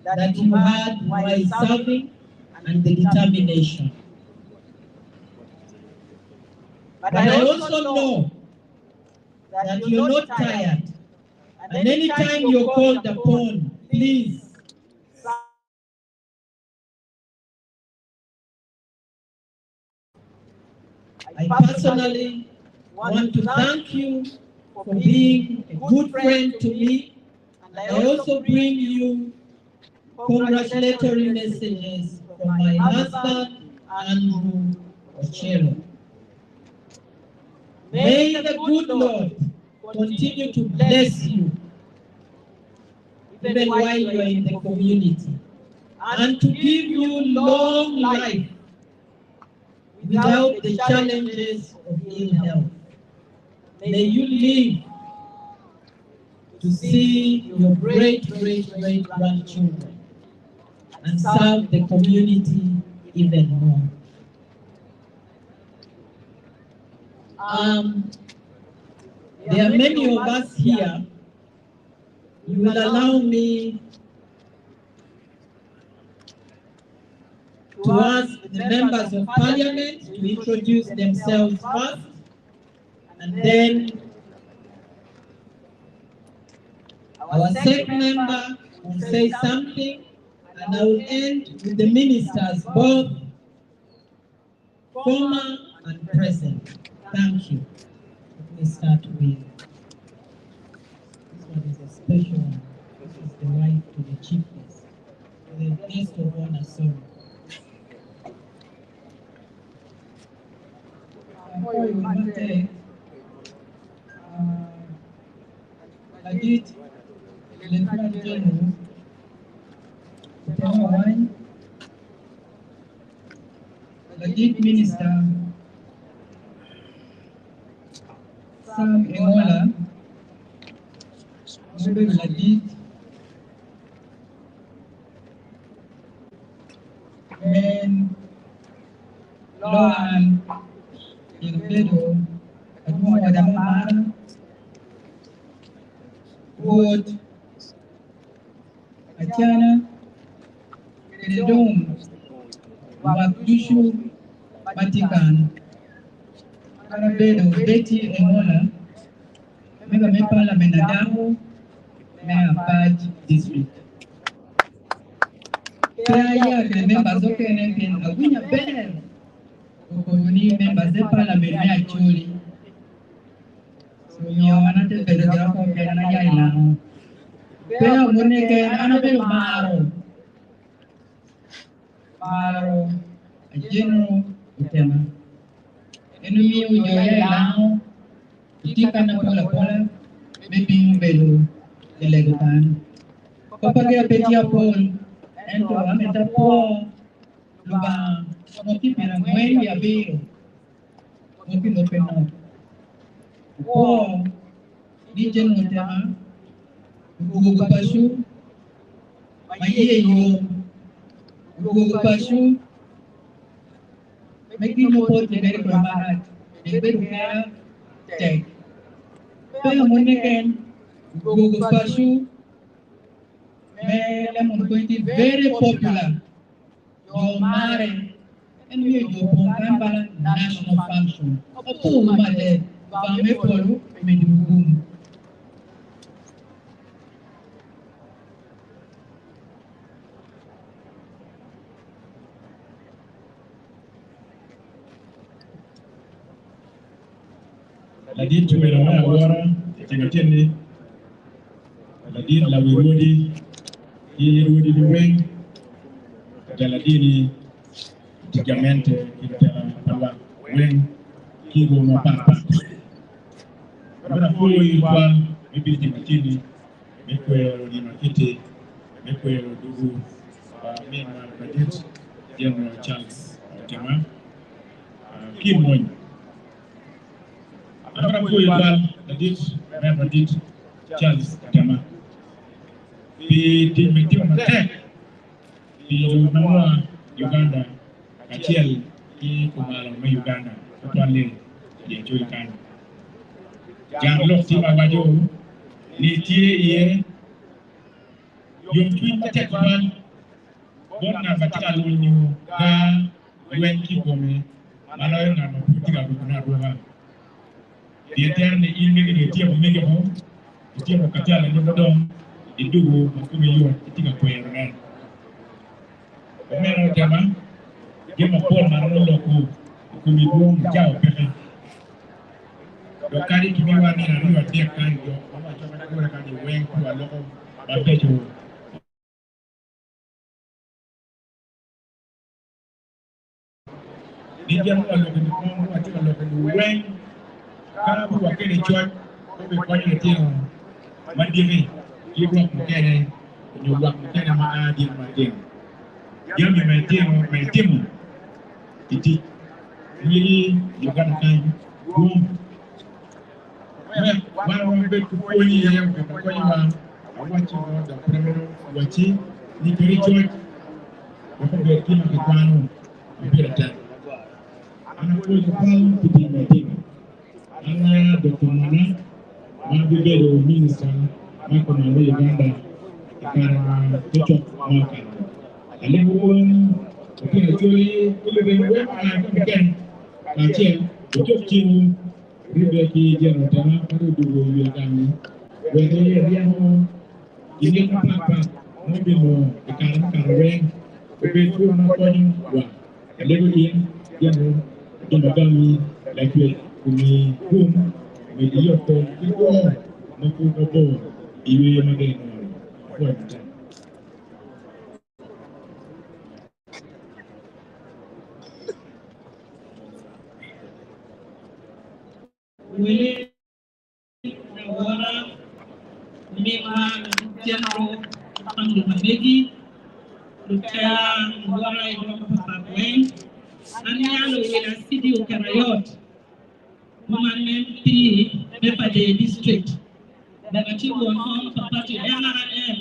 that you had while serving and the determination. But I also know that you're not tired, and anytime you're called upon, please I personally want to thank you for being a good friend to me, and I also bring you congratulatory messages from my husband, Andrew Ochero. May the good Lord continue to bless you, even while you are in the community, and to give you long life without the challenges of ill health. May you live to see your great grandchildren and serve the community even more. There are many of us here. You will allow me to ask the members of parliament to introduce themselves first, and then our SEC member will say something, and I will end with the ministers, both former and present. Thank you. Let me start with, this one is a special one. This is the wife to the chiefess. The guest of honor, sorry. Before you Monday, Lagit, Lieutenant General, Tema Wine, Lagit Minister, Sam Engola, Mube Lagit, Men, Loan, Ilvedo, Adumo Adamara, Wood, Achana, Kedom, Wakdushu, Vatican, Arabedo, Betty Engola, Mega Mepala Menadamu, Mea Paj District. Kaya the members of NMP, a winner better. Ukuni members of parliament actually. So you want to be the graph of Yanayana. Kaya Munike, Annabelle Maro, a general Utema. Enemy with your now, Tikana Pola, maybe Belu, the Legotan. Papa Petia Paul. And to Ameta Paul, Luba, Moki Piramuen, Yabi, Moki Lopeno. Paul, Legion Mutama, Google Pashu, Maye, Google Pashu, making no port in very Brahmanat, a very hair, take. Pay Google Pashu. I'm going to be very popular. Your marriage and we go for national function. A poor mother, Bamepolu, Medugum. La dit tu me l'as agora, Tingatini, la dit la Wirudi. Irudi Luweng, Jaladini, Tigamente, Kitala, Weng, Kigo Mapapa. But a fully one, maybe Timatini, Mekwero, Makiti, Mekwero, Dugu, Mima, Badit, General Charles, Tema, Kimoy. I'm going to go Badit, Charles, Tema. Di Mete, di Nawa, Uganda, Achiel, di Kumala, Uganda, Kupale, di Joikan. Yang Lokti Abajo, ni tie yung tweet tekman, bon na batika lunyu, ga, wenki gome, malayo na maputika bukuna ruha. Di eterne ilmege di tia bumege ho, di tia bukatiala ni bodong, Idugu makumiliwa itika kwenye Omero tema Gema Paul Marolo kumiduwa mjao pepe Dokari kimiwa ni nariwa tia kanjo Oma choma kura kani wenku waloko Mabejo Nijia mwa loke ni kongu Atika loke ni wenku Kabu wakene chwa Kobe kwa nye tino Mandimi You walk together, you walk together, my idea, my thing. You my team. It really, you got to find room. One bit to 40 years, before you are watching the premier, watching, Nicky George, before the king of the Guano, Pirata. Ana ko fal piti meeting. Ana Dr. Mana Mabibero Minister Makomando Uganda Kara Tochok Maka. Alibun Kira Choli Kulebe Ken Kache Tochok Chimu Ribeki Jerotana Parudu Yagami Whether Yamo Ini Papa Mobimo Ikara Karaweng Bebetu Nakoning Wa Alibun Yamo Tumbagami Lakwe Kumi Kum Mediocre Kiko Nakubo Iwe Mageno What? Willie Nawara Mima General Pangumabegi Lutea Nawara Idoma Papa Gwen Anyalo Wila City Ukarayot Woman P Mepade District Bagatibu Wafon Papati NRM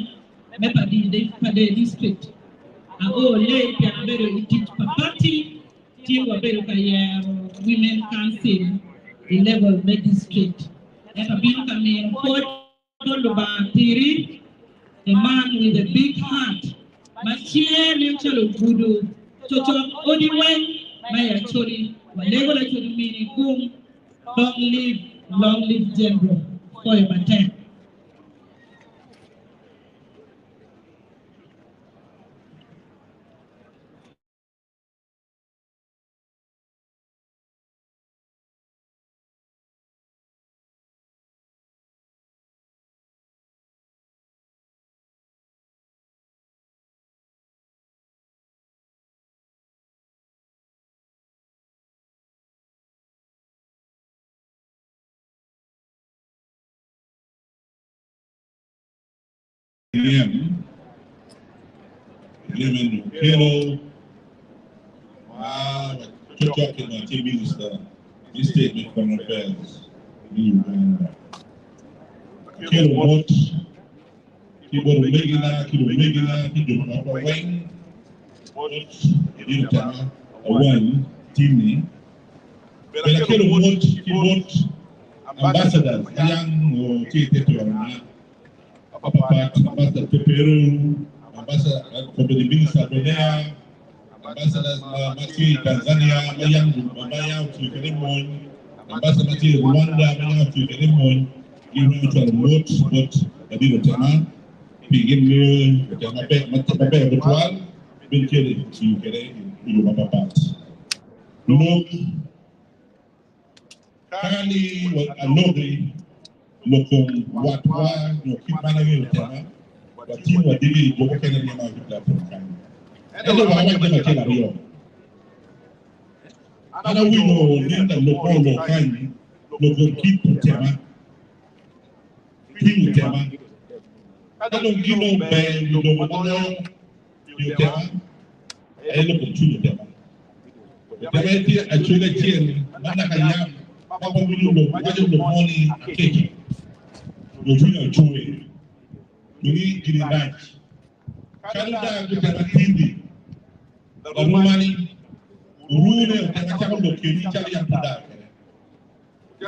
Mepade District Ago Le Pianabero Itit Papati Tiwa Beru Kaya Women Council level magistrate. Ever been coming forward Tiri, a man with a big heart. Machie Nimchalo Budu, Toto Odiwen, my actually, whatever I should mean, whom long live General for a matter. Eleven Kelo, talking about TV minister, this statement from affairs in Uganda. Kelo what? Kilo Megina, Kilo Mapawang, what? Editama, one, Timmy. But Kelo what? Ambassadors, young, Tito, Ambassador Peru, Ambassador for the Minister Benea, Ambassador Mati Tanzania, Maya to Kelemon, Ambassador Mati Rwanda, Maya to Kelemon, you know to remote, but I didn't tell begin with Matabe Ritual, been killing to Kere, you know, part. Look, Kali, what I know the Lokum, what no keep managing the but team were dealing with the amount of that from I don't know why them are telling you. And we know that local kind local keep to Tema. Keep Tema. I don't give no bang, you don't want you Tema. I look at you Tema. The idea actually came, Manakayam, Papa Willow, Madam the money, cake. No joy. You need to match. Canada to the TV. The Romani, Rune, and the Chapel of Kiri Charian Pada.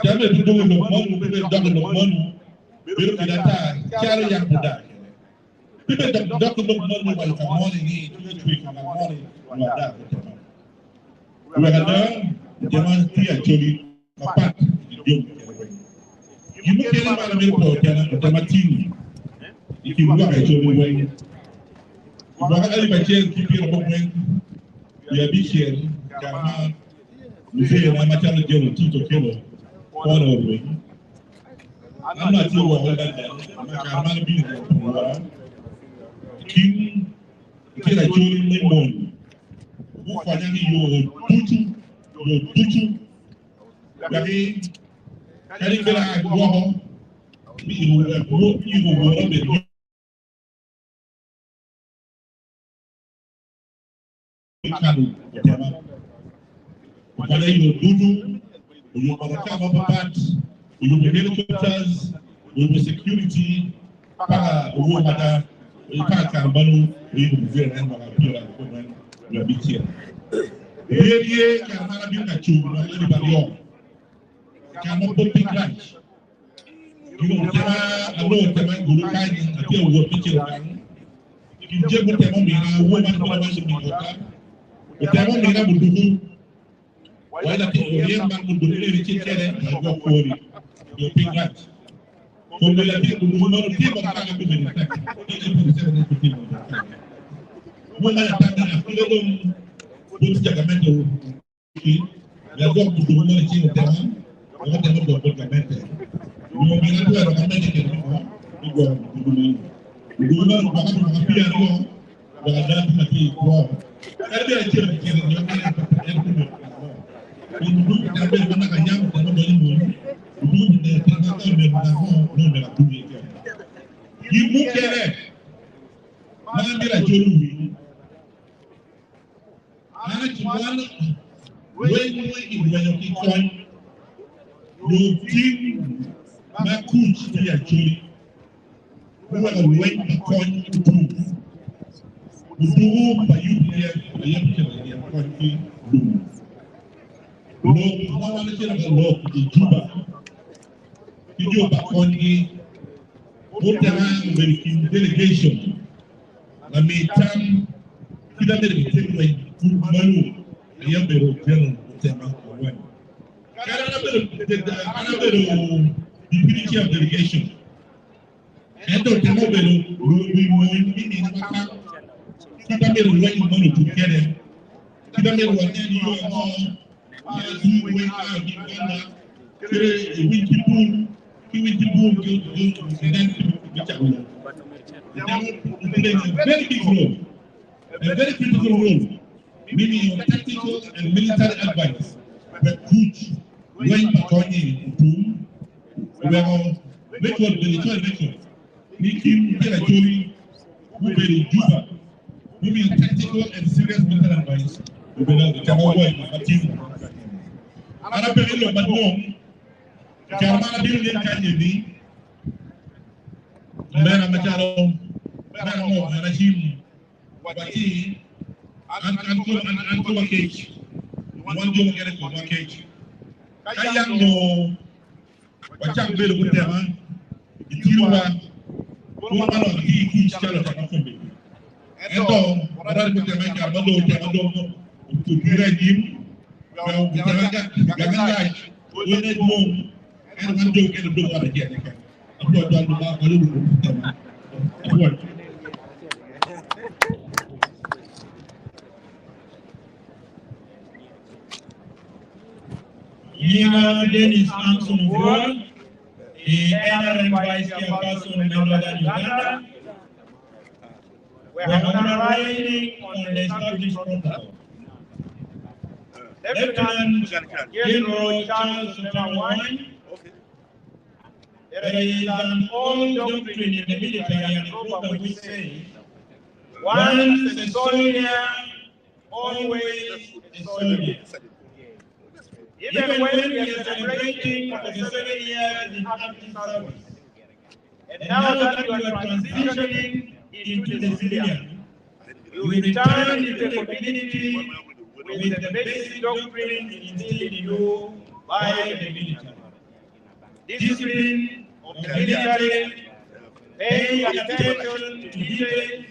Tell me to do in the money, people double the money, build the attack, Charian Pada. People double the money while the morning, 2 weeks in the morning, on that. We are done, the German actually apart. You look at the Martini. If you look at your way, you want to keep your movement, you are big here, Kama, you say, I'm a child of Tito Kilo, all over me. I'm not sure what that I'm not being there. King, Kira Jolly Lemon, who finally your Tutu, Carry Bella Guaho, you will be. Whether you do, you will cover part, you will be helicopters, you will be security, para Uwamada, you can't come, you will be very and you will be here. Really, can I be a children? Anybody on? Can I put big lunch? You know, I know the man who kind of deal with picture. You just put them on me, a woman who wants to be okay. But I want me to do. Why the young man would do it and go for it? Your big lunch. So the people who know the people are going to be the when I have a little Jagamento, we are going to do one thing of them. I want them to go to Jagamento. We will be able to have a American. We go to the moon. We do not want to be a long, but I don't want to be wrong. I did a change in your man. We do not have a young woman. We do not have a young. You move there. Man, get a jewelry. And one when you coin, you think my coach be actually who are when the coin to prove. We do by you here, the young country do. No, one of the law in Juba. You do back on the put the hand with delegation. I mean, time, you don't need to take away. Malu, the young general, the deputy of delegation. And Dr. Nobel will be more in Maka. Kidamel when money together. Kidamel when you are all doing out in Ghana. Winty Boom, and then plays a very big role, a very critical role. Meaning tactical and military advice were good when Patoni boom, well, which was the return making Pelajoli, who were in Juba, meaning tactical and serious military advice, who were the Jamawa and Matin. Arabella Badon, Jamana Bill Kanyemi, Mera Mataro, Mera Manajim, Wati. And go a cage. One do get a cover cage. Kayang no, what I'm building with them, if you are one of the key channels of me. And so, what I put them in Yamado to direct him, well, Yanga, when they move, and one do get a blue out again. I'm not done about a little bit. Yima Dennis Anson Ward, the NRM Vice Chairperson of Northern Uganda, we are arriving on the established protocol. Lieutenant General Charles Wine, there is an old doctrine in the military and program which says, once a soldier, always a soldier. Even when we are celebrating for the 7 years in active service, and now that you are transitioning into the civilian, you return into the community with the basic doctrine instilled in you by the military. Discipline of the military, paying attention to details,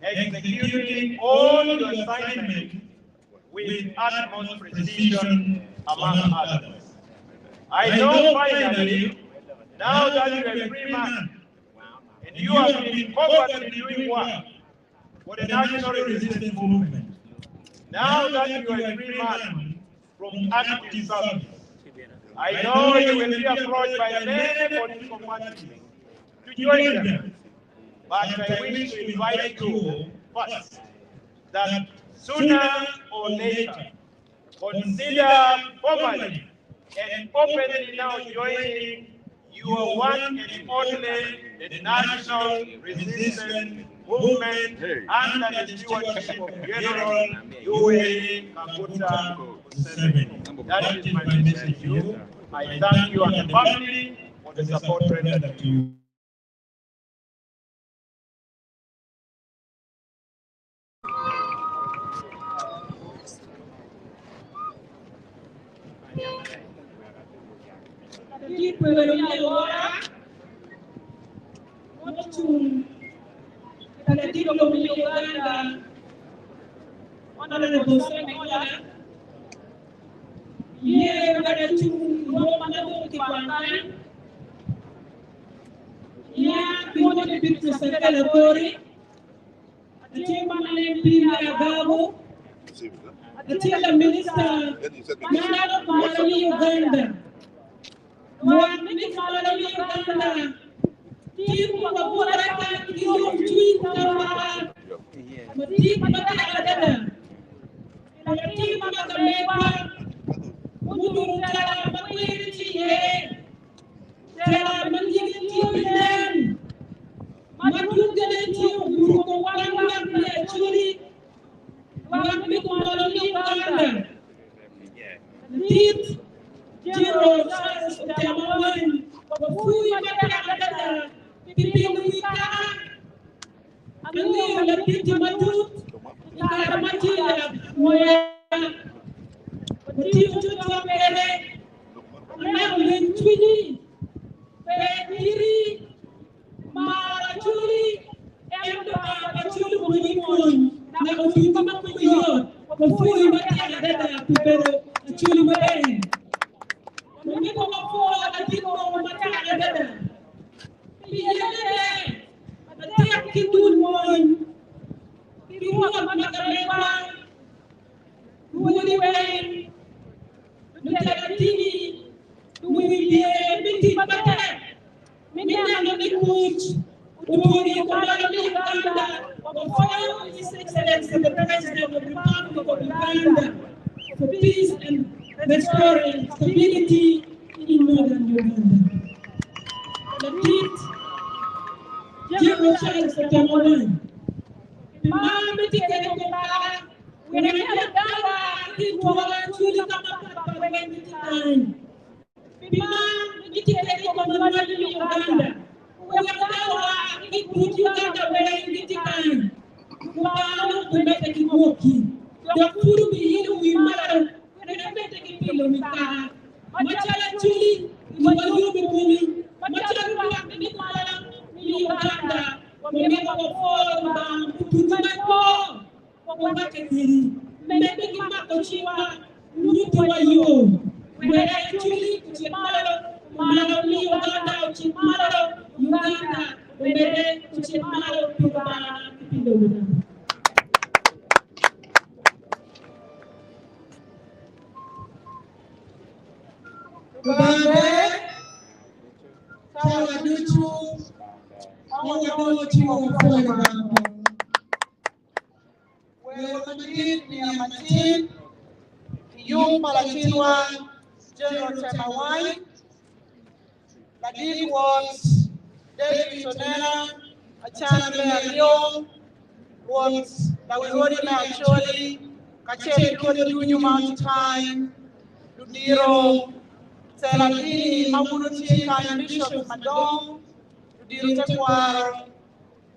executing all your assignments with utmost precision, among others. I know finally, now that you are a free man, and you have been covertly doing work for the national resistance movement, now that you are a free man from active service, I know you will be approached by many political parties to join them, but I wish to invite you first, that sooner or later, consider formally and openly now joining your one and only the National Resistance Movement under the stewardship of General Yoweri Kaguta Museveni. That is my message to you. I thank you and the family for the support rendered to you. Petit Pueblo ahora, Mochum, Tagatino Uganda, Honorable Senegola, Ye Gagachum, Romano Kiwangan, Ya Pimone Pizza Secretary, the chairman of Pina Gabo, the chairman minister, Nana Malami Uganda, one minute Malami Uganda, Team Wabura, Yom Tweet, Team Matagada, Team Matameba, Mudurata, Makwiti, Tera Manjiki, Matugaleti, Mukwanga, actually, one big Malami Uganda, Teeth, General Charles Tamawan, Fui Matagada, Pipinguika, Angu, the Piti Matut, Karamati, Moya, the Titu Pere, Namin Twini, Peri, Marachuli, and the Marachuli Munikun, Nakutima Kuyo, Fui Matagada, Pipero, Chuli Mare. When you go for a people of Matagada, Piane, the Takin one, you want Matareva, Woody Wayne, the Tagatini, who will be a big Mata, Minana Coach, Udori Uganda, for His Excellency, the President of the Republic of Uganda, for peace and restoring stability in northern Uganda. The General Charles Tamawan, Mama Tikara, when I had a dollar, it was truly come up by 29. Mama Tikara, Uganda, when a dollar, it put Uganda where it can. Mama, we make it walking. The food be in we matter. Machala Chuli, Mayu Bumi, Machala Uganda, Wamema Wafo, Putumaiko, Wakatiri, Maybe Makochiwa, Nutuayo, where actually Chimaro, Malo Uganda, Chimaro, Uganda, where Chimaro, Pugana, Baba, Tawaduchu, Awadochi, Matin, Yung Malatiwa, General Tamawan, Ladid was David Sonera, Achan Leo, was that was already actually, Kacheli Kodi Mount Time, Ludiro. Selatini Mabunuti Kaya Bishop Madong, Ludiro Tekwar,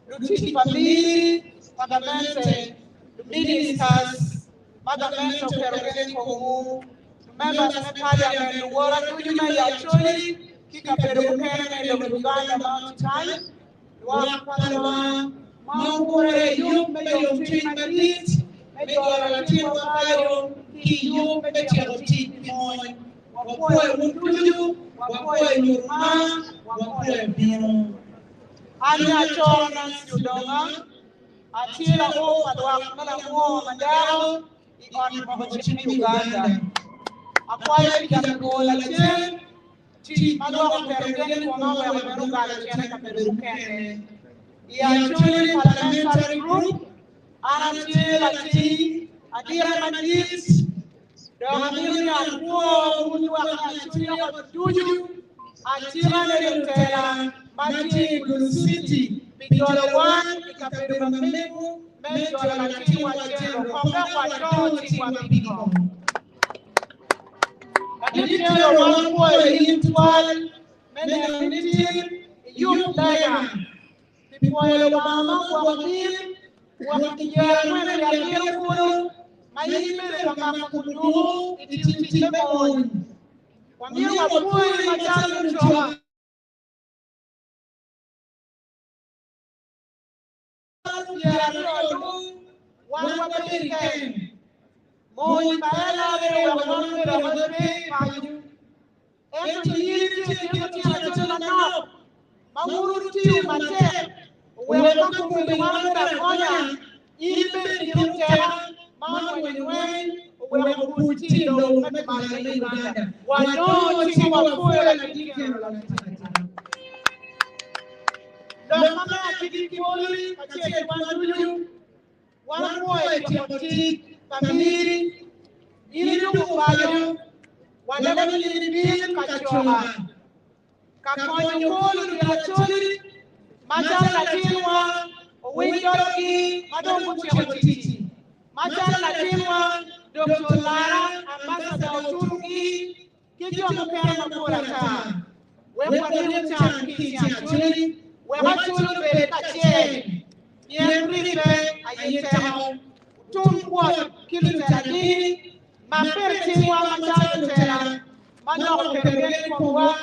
Luti Family, Pagamente, Ministers, Pagamento Perugeni Kogu, members of Parliament, what you may actually kick up a Uganda Mount Time, Wapalama, Mount you may your treatment, may your team you may your team. Wapoe Mutuju, Wapoe Nurma, Wapoe Bino. Anya Chona Sudonga, Atila O, Padwakala Mo, Madao, on Mahochini Uganda. Acquired Ganagola Chen, Chi Madwa Perugani, Wama, Perugala Chen, Perugane. Yachuli Parliamentary Group, Anatila T, Adira Madis. Dominio Apuo, Munuaka, Tuju, Atira Tela, Mati, City, Victoria 1, Capella Meku, Major Latiwa, Conga, Wato, Tiwa, Additional 1 point in 12, many youth learner. People Obama, Wabin, Wakiya, my email from Makudu, it is on. Wamia wapuri matano choa. Wan wapiriken. Moi paela vero wan vero wapiri payu. Ento yiri tiyo chola no. Mawuru tiyo mate. Wema kumbe wan vero konya. Ibe tiyo tera. Mama wenyewe. Wema kuti lo mate malale Uganda. Wano tiyo wafuela kidike la Mama akidiki poli, acheke wanduju, wanwoe tiamotik, kamiri, ilidu kubayo, wanadami liribili kachoha. Kakonyo poli kiacholi, majala latinwa, owinjoroki, madongu tiamotiti. Majala latinwa, Dr. Lara, ambassador Oturuki, kikiwa mpena mpura taa. Wepa niuta mkiti acholi, Wewachulu bere kache, Yenribe ayetao, Tumquat kilitani, Maperti wa Matalo Tera, Mano Pergeni Kwa,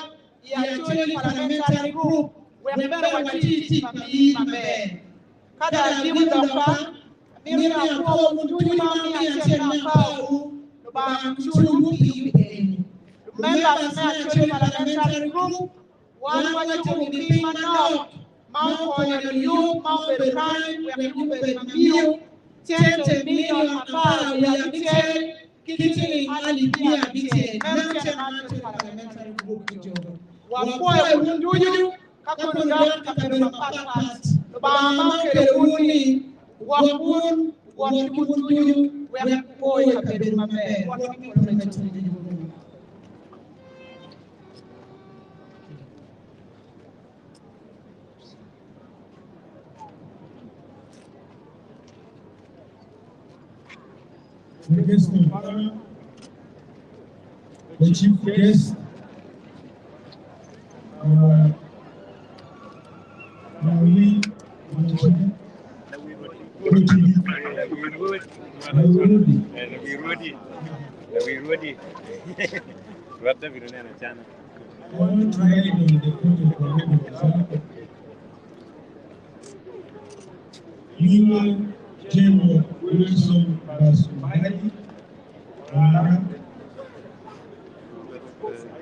Yachuli Parliamentary Group, Wembere Watiti Papi Mabe. Kada Limu Dapa, Miriam Kwa Mutuni Mami Achena Pau, Luba Chulu PUA. Members Achuli Parliamentary Group, one was to be Mano. Mount Konya New, Mount Berkan, we have new 10 million Mapa, we are meeting, kitchen, Alibia, meeting, Member Parliamentary Group. Wapoe Wunduyu, Kakundan, Kakundan Past, Obama, Keruni, Wapun, Wapunduyu, we have Poe Kabirmame, what people mentioned. The guest of honor, the chief guest, Nawi, General Wilson Basumali, I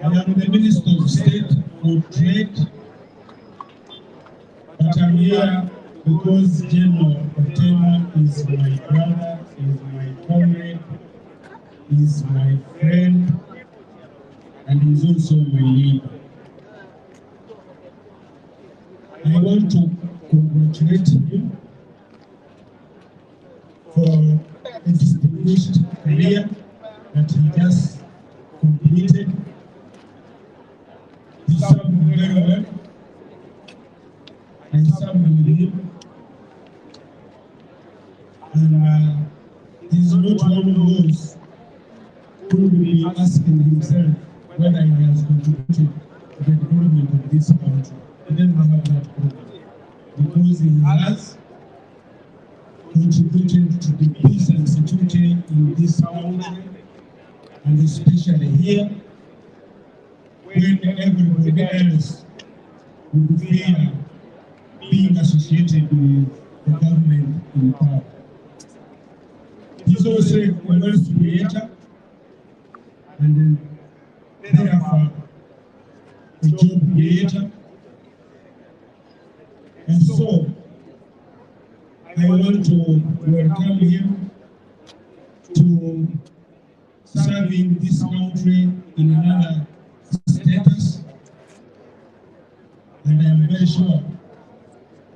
am the Minister of State for Trade, but I'm here because General Otema is my brother, is my comrade, is my friend, and is also my leader. I want to congratulate him for a distinguished career that he just completed. He served very well. I served with him. And he's not one of those who will be asking himself whether he has contributed to the development of this country. He doesn't have that problem. Because he has contributed to the peace and security in this country, and especially here, when everybody else would fear being associated with the government in power. He's also a wealth creator, and therefore a job creator. And so, I want to welcome him to serving this country in another status, and I am very sure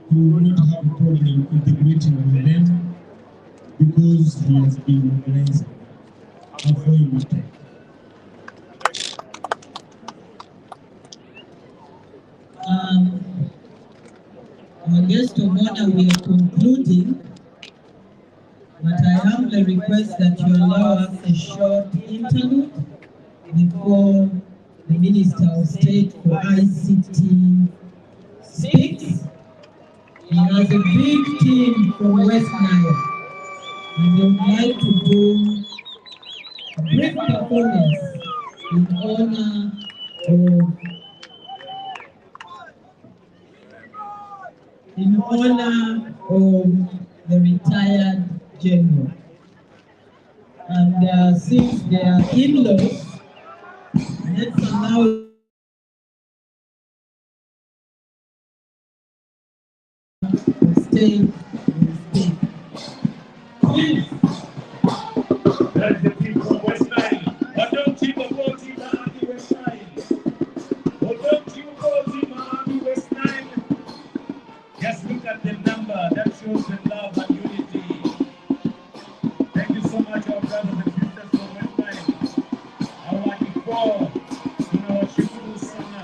he will not have a problem integrating with them because he has been mobilized. Our guest of honor, we are concluding, but I humbly request that you allow us a short interlude before the Minister of State for ICT speaks. He has a big team from West Nile, and they would like to do a brief performance in honor of the retired general. And since they are in-laws, let's allow stay. Please. That's the team from West Nile. Although team of 40 Mahadi West Nile. Although team of 40 Mahadi West Nile. Just look at the number. That shows the love and unity. Thank you so much, our brothers and sisters from West Nile. Our before, in our Shukuru Sana.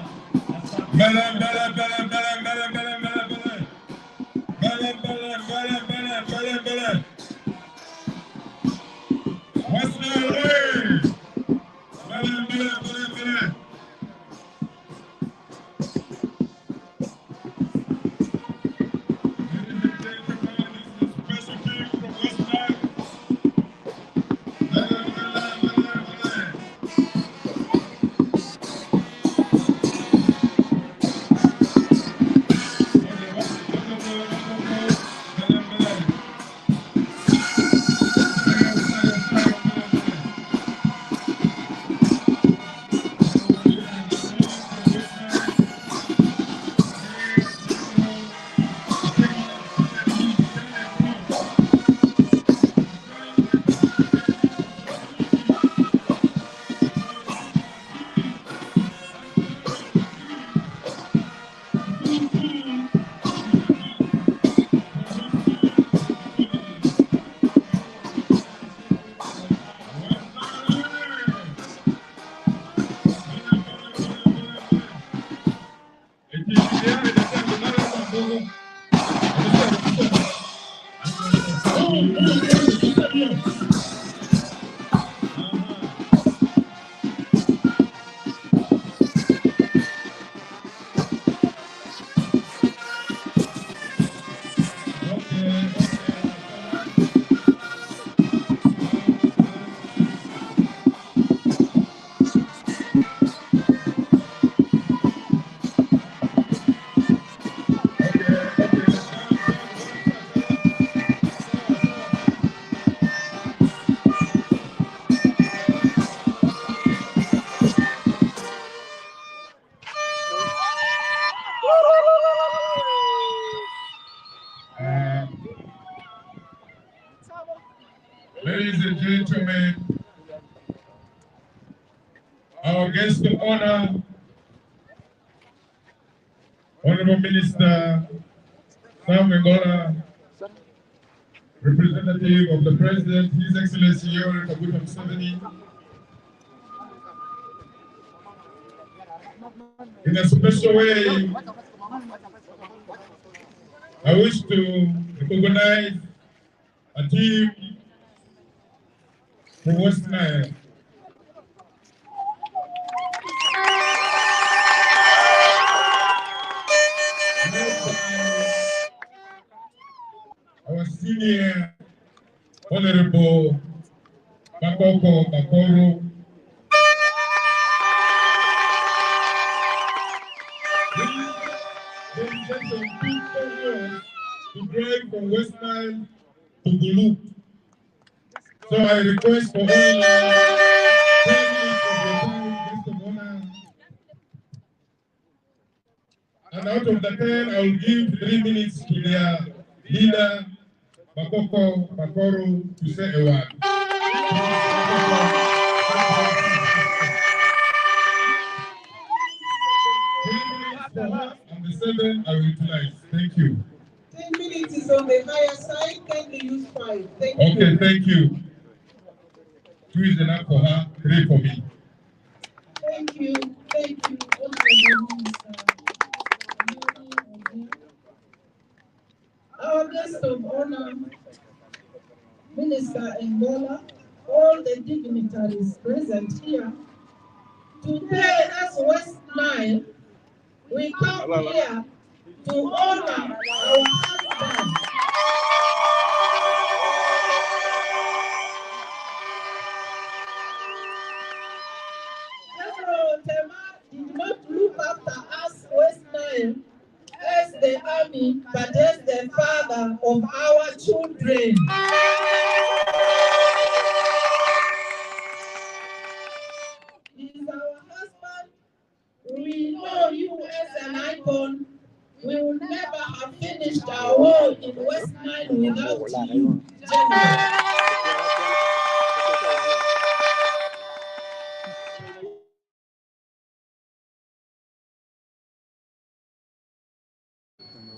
West Nile, ladies and gentlemen, our guest of honor, Honorable Minister Sam Mengola, representative of the President, His Excellency Yoweri Kaguta Museveni. In a special way, I wish to recognize a team from West Nile. Our senior Honorable Bakoko Bakoro. They sent some people here to drive from West Nile to Gulu. So I request for all 10 minutes of your time, guest of honor. And out of the 10, I will give 3 minutes to their leader, Bakoko Bakoro, to say a word. And the 7 I will utilize. Thank you. 10 minutes is on the higher side. Kindly use 5. Thank you. Okay, thank you. 2 is enough for her, 3 for me. Thank you. Thank you. Our guest of honor, Minister Engola, all the dignitaries present here. Today, as West Nile, we come here to honor our husband. me, but as the father of our children. He's our husband. We know you as an icon. We would never have finished our war in West Nile without you, General.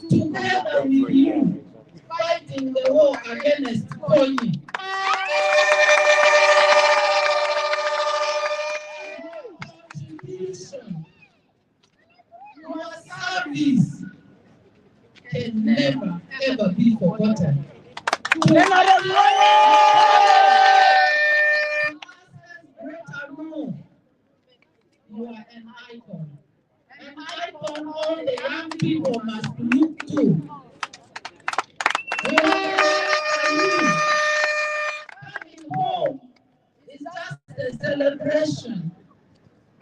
Together with you, fighting the war against Konyi. Your service can never ever be forgotten. You are an icon. An icon all the young people must look to. Coming home is just a celebration,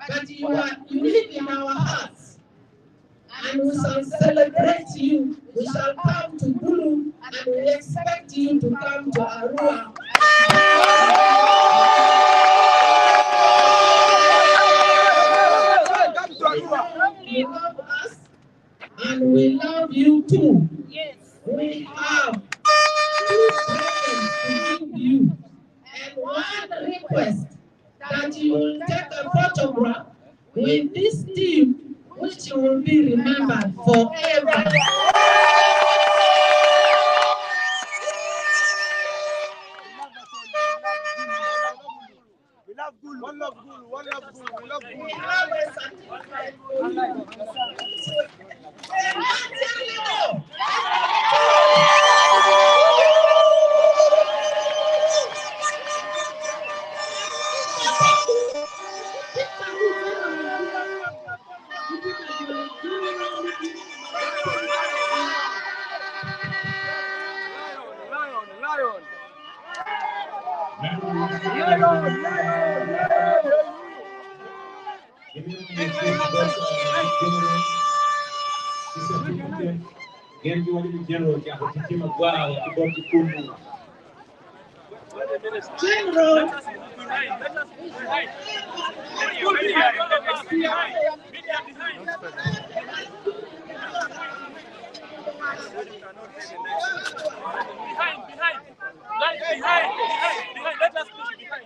but you live in our hearts, and we shall celebrate you. We shall come to Bulu, and we expect you to come to Arua. You love us, and we love you too. Yes. We have 2 presents to give you, and one request that you will take a photograph with this team, which will be remembered forever. One love Gulu. We have a certificate for you. General, behind. Let us push behind.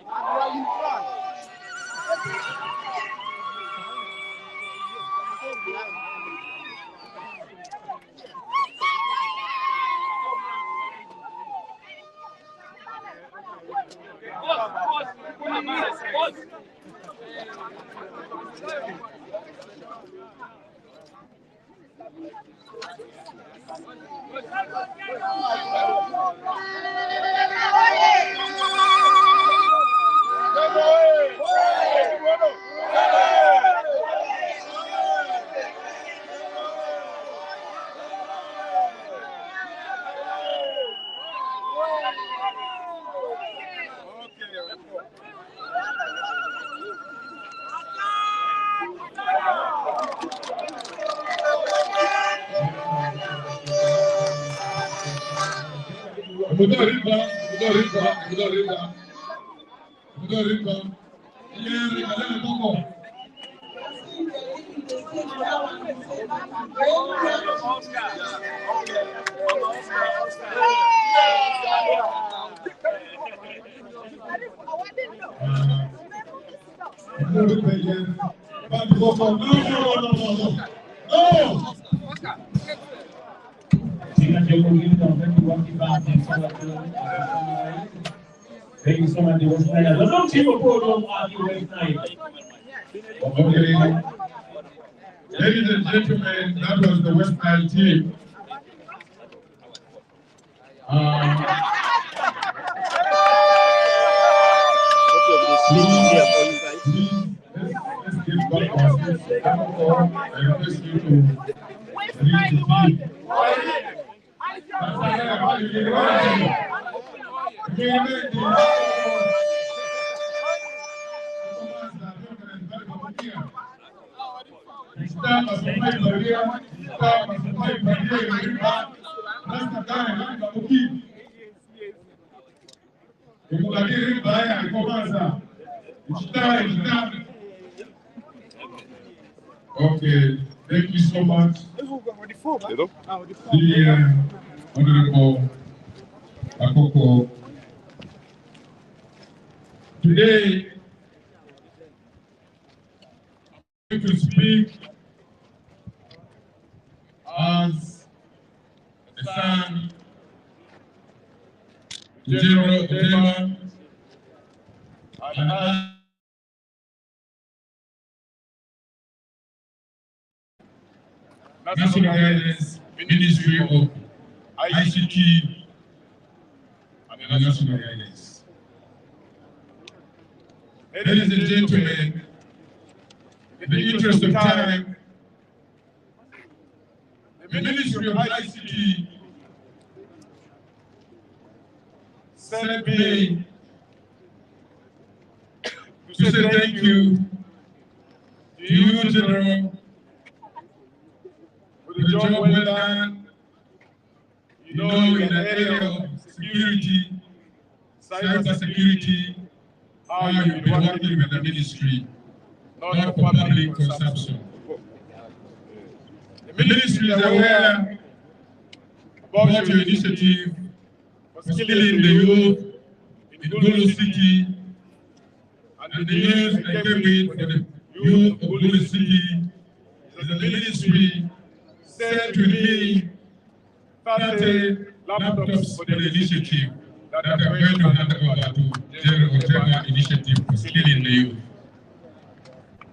Thank you so much, the West Nile. The long team of program are the West Nile. Okay. Ladies and gentlemen, that was the West Nile team. Please, let's give God our space. I request you to leave the team. Está Okay, thank you so much. The Honorable Akoko. Today, I'm going to speak as the son to General Odema and National Guidance Ministry of ICT and the National Guidance. Ladies and gentlemen, in the interest of time, the Ministry of ICT sent me to say thank you to you, General, for the job well done. You know, in the area of security, cyber security, how you've been working with the ministry, not for public consumption. The ministry is aware about your initiative for skilling the youth in Gulu City, and the news I came with for the youth of Gulu City is that the ministry sent to me 30 laptops for the initiative that I'm going to hand over to General Odema Initiative for Skilling the Youth.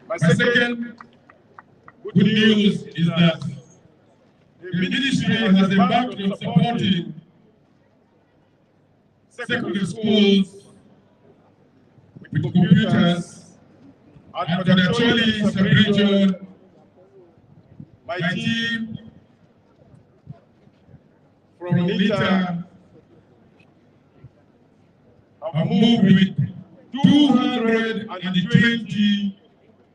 My second good news is that the ministry has embarked on supporting secondary schools with computers, and for the Acholi sub-region, my team from NITA have moved with 220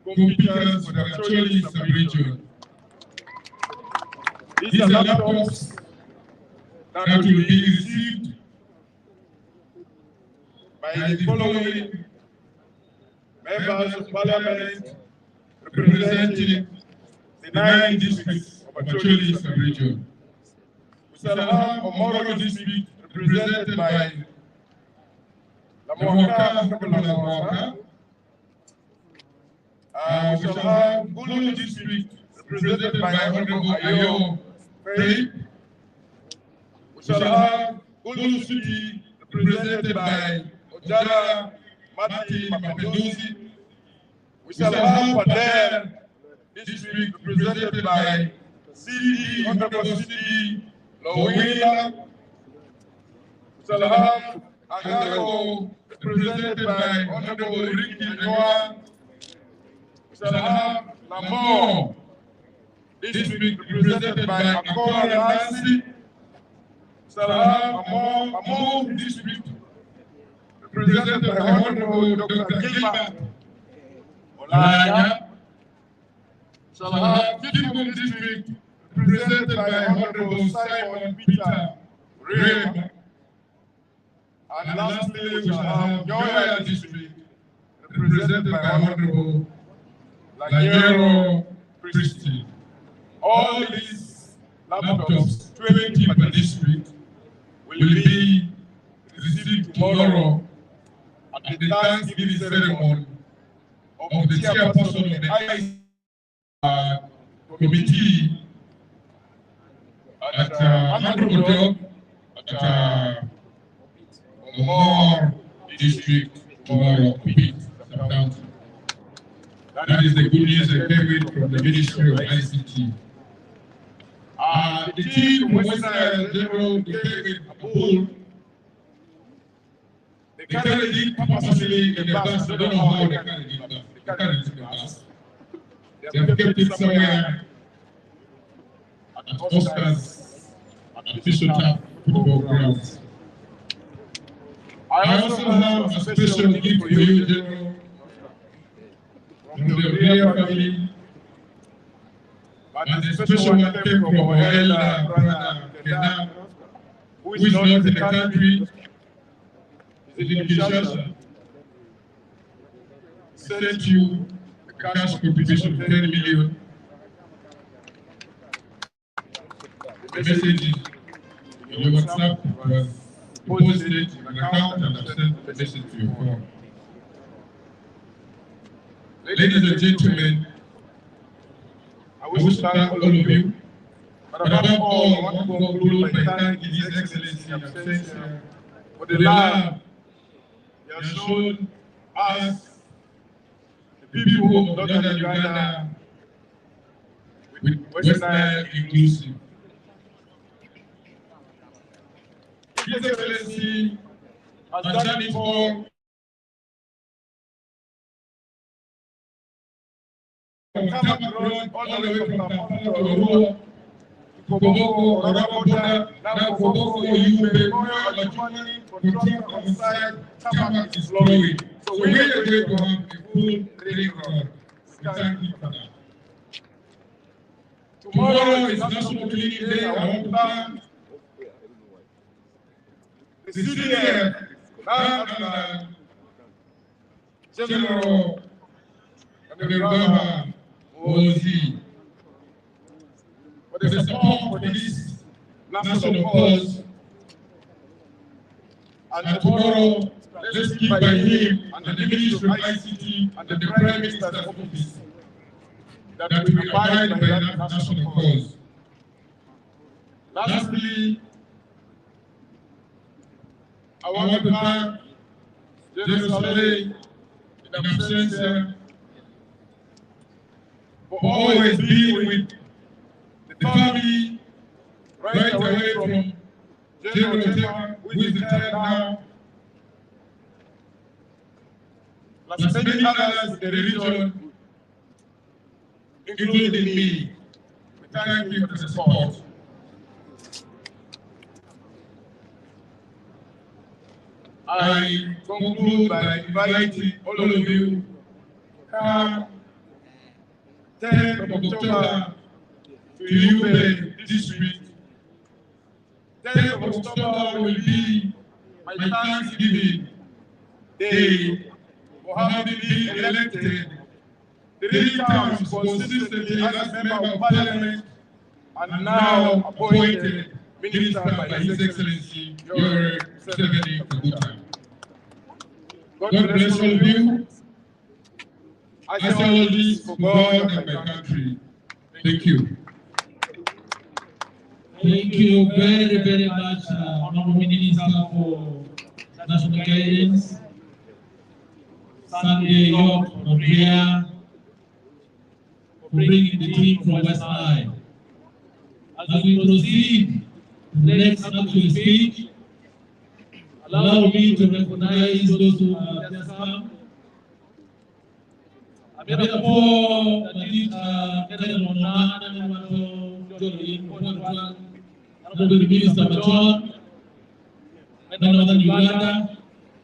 computers for the Acholi sub-region. These are laptops that will be received by the following members of parliament representing the 9 districts of Acholi sub-region. We shall have Omoro district represented by Lamoaka. We shall have Gulu district represented by Honorable Ayo Faye. We shall have Gulu City represented by Ojala Mati Mapenduzi. We shall have Pader district represented by CD, Honorable CD Lowila. We shall have Agago represented by Honorable Ricky Noah. We shall have Lamore district represented by Akora Nancy. We shall have Among district represented by Honorable Dr. Gilbert Olanya. We shall have Kitgum district represented by Honorable Simon Peter Rem. And lastly, we shall have Nyoya district represented by Honorable Lanyero Christie. All these laptops, 20 per district, will be received tomorrow at the Thanksgiving ceremony of the chairperson of the committee at Andrew at Omor district tomorrow. That is the good news that came in from the Ministry of ICT. The team from West Nile General, they came in Kabul. They carried it purposely in the bus. I don't know how they carried it, but they carried it in the bus. They have kept it somewhere at Oscar's official turf football grounds. I also have a special gift for you, General, from the Odeya family. But the special one came from our elder brother Kenan, who is not in the country, is in Kinshasa. Sent you a cash contribution of 10 million. The message in your WhatsApp was posted in an account and I've sent the message to your phone. Ladies and gentlemen, I wish to thank all of you. But above all, I want to conclude by thanking His Excellency Absentia for the love He has shown us, the people of Northern Uganda, with Western Nile inclusive. His Excellency has done it all. From Tamak all the way from Kampala to Arua, to Koboko, Oraboda, now Koboko, Yube, Moyo, Lachumani, Kotrona on site, Tamak is flowing. So we are going to have a full training ground. We thank you for that. Tomorrow is National Cleaning Day. I want to thank the CDF, General Nirvana Ozi, for the support for this national cause. And tomorrow, let's keep by him and the Ministry of ICT and the Prime Minister's office that we will abide by that national cause. Lastly, I want to thank General Saleh in absentia for always being with the family right away from General Tema, who is retired now, plus many others in the region, including me. We thank you for the support. I conclude by inviting all of you come 10th of October to Yube District. 10th of October will be my Thanksgiving Day for having been elected 3 times consistently as a member of Parliament and now appointed Minister by His Excellency Yoweri Museveni Kaguta. God bless all of you. I say all this for God and my country. Thank you. Thank you very, very much, Honorable Minister for National Guidance, Sunday York Rodria, for bringing the team from West Nile. As we proceed to the next actual speech, allow me to recognize those who have just come. Abiyata po Nadit Kenneth Monana and Mato Jolly Honorable Minister Machon, Northern Uganda,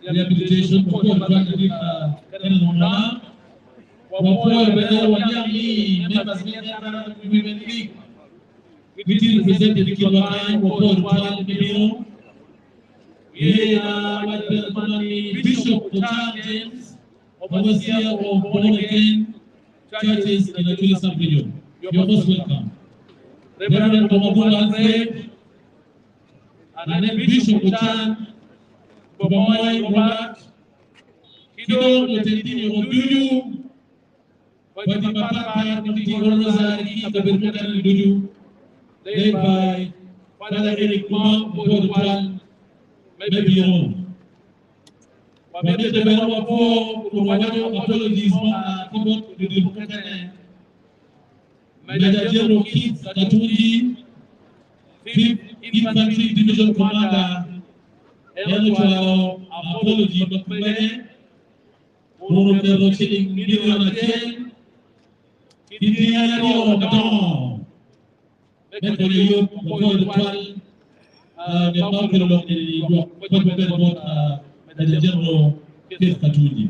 rehabilitation for Nadit Kenneth Monana, Wapoyo Bedel Wanyami, members of the Women League, which is represented in Kilwakai, Wapoyo Rwanda Mimino, Bishop Kutan James, overseer of Born Again Churches in the Chuli sub-region. You're most welcome. Reverend Tomagula Alfred, and then Bishop Kutan, Bobomoy Robert, Kido Lotendini Odudu, Patipapaka, Niti Orozari, the Bermudan Dudu, led by Father Eric Mom, Boduan, maybe your own. But maybe the better for apologies for the Democrat. Major General Keith Katunji, 5th Infantry Division Commander, Elchao, apology, but Mene, Oro Chilling, Million again, Indiana Dawn, Metro, the mountain of the General Keith Katunji.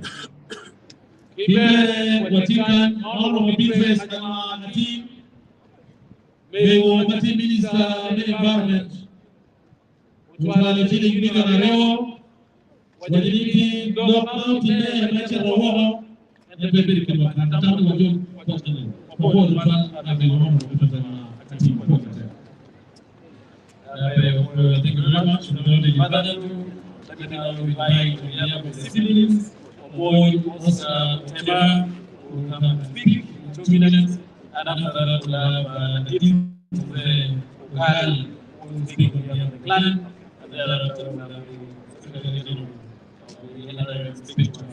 Kime Watikan, all of the business and team, May Wamati Minister of the Environment, Utwala chini kunika na leo, wajiriki Dog Mountain na Nature Roho, na bebeli kama tatu wajua kwa tani. Kwa Utwala na Belomo kutoka katika kwa tani. Thank you very much. Let me now invite the siblings of boy Oscar Tema who come and speak in 2 minutes, and after that we'll have the team of the Ukali who will speak on behalf of the clan, and thereafter we'll have the Secretary General of the LRM speak to us.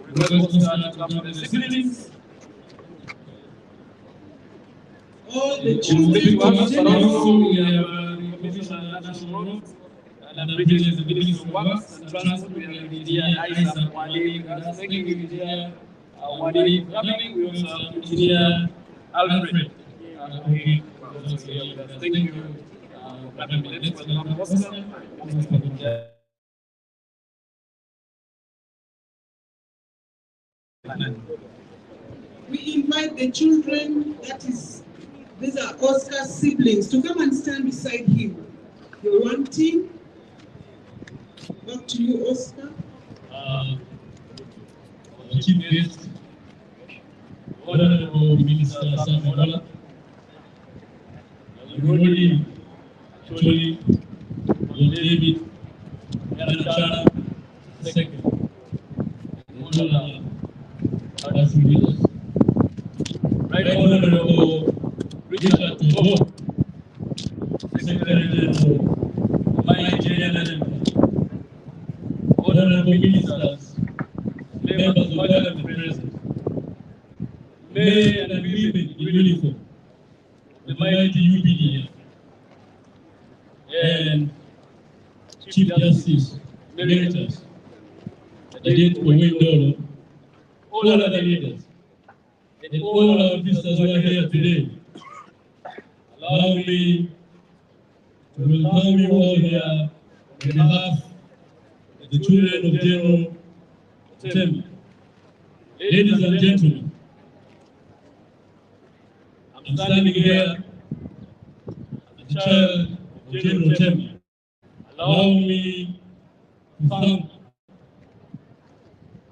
We're going to start to come with the siblings. All the children of General, we have the Commission on National Roads, and I'm bringing the Minister of Works and Transport. We have Engineer Isaac Wali, thank you, Engineer Wali for coming. We also have Engineer Alfred. Thank you for coming. Let's welcome Oscar. We invite the children, these are Oscar's siblings, to come and stand beside him. You're one team. Back to you, Oscar. Chief guest, Honorable Minister Samuel, Rodi, Choli, David, Yarachana, second, Mola, Adasulitos, Right Honorable Richard Toho, Secretary General, Mike General, Honorable Ministers, members of Parliament present, men and women in uniform, the mighty UPDF, and Chief Justice Emeritus, Adet Owendolo, all other leaders, and all our visitors who are here today. Allow me to welcome you all here on behalf of the children of General Tema. Ladies and gentlemen, I'm standing here as a child of General Tema. Allow me to thank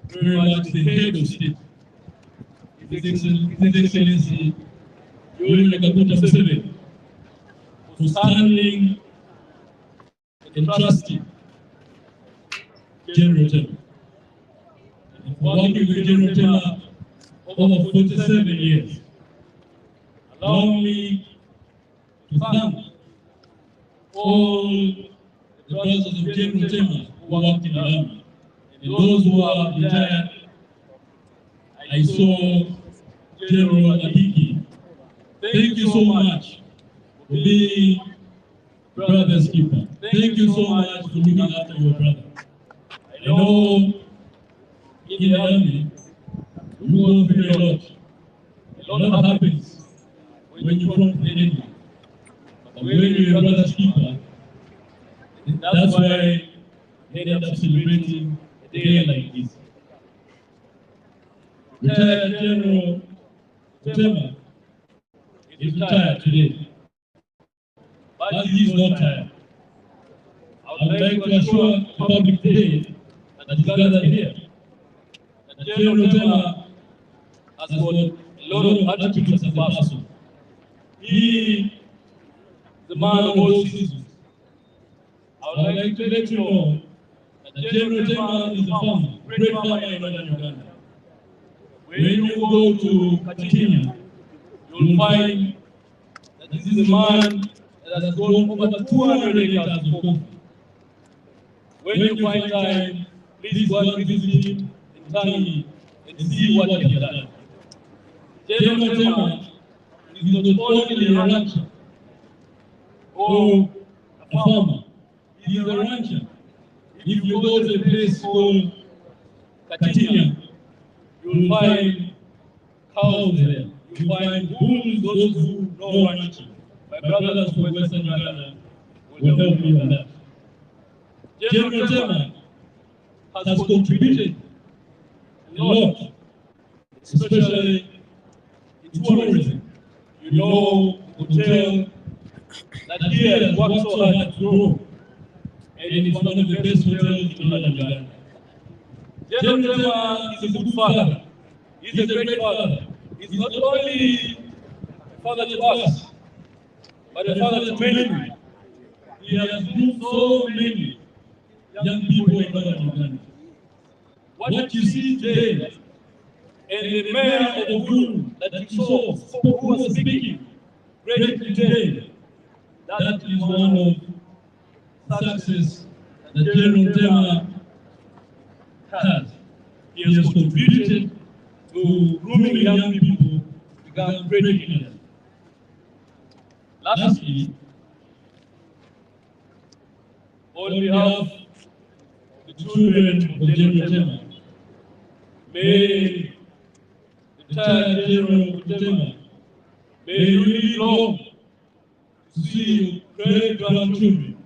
very much the head of state, His Excellency Yoweri Kaguta Museveni, for standing and trusting General Tema. Working with General Tema over 47 years. Allow me to thank all the brothers of General Tema who worked in the army, and those who are retired. I saw General Adiki. Thank you so much for being brother's keeper. Thank you so much for looking after your brother. I know in the army, you go through a lot. A lot happens when you front the enemy. But when you're a brother's keeper, that's why they end up celebrating a day like this. Retired General Tema is retired today, but he is not tired. I would like to assure the public today that is gathered here that General Tema has got a lot of attributes as a person. He is the man of all seasons. I would like to let you know that General Tema is a farmer, great farmer in northern Uganda. When you go to Katinya, you'll find that this is a man that has grown over 200 acres of coffee. When you find time, please go and visit him in Tangi and see what he has done. General Tema is not only a rancher or a farmer, he is a rancher. If you go to a place called Katinya, you'll find cows there. You'll find bulls, those who know ranching. My brothers from Western Uganda will help me on that. General Tema has contributed a lot, especially in tourism. you know, hotel that here has worked so hard to grow, and it's one of the best hotels in all Uganda. General Tema is a good father. He's a great father. He's not only a father to us, but a father to many. He has moved so many young people in northern Uganda. What you see today, and the mayor of Oburu that you saw, who was speaking great today, that is one of success that General Tema has. He has contributed to grooming young people to become great leaders. Lastly, on behalf of the children of General Tema, may the entire General Tema, may you live long to see your great grandchildren.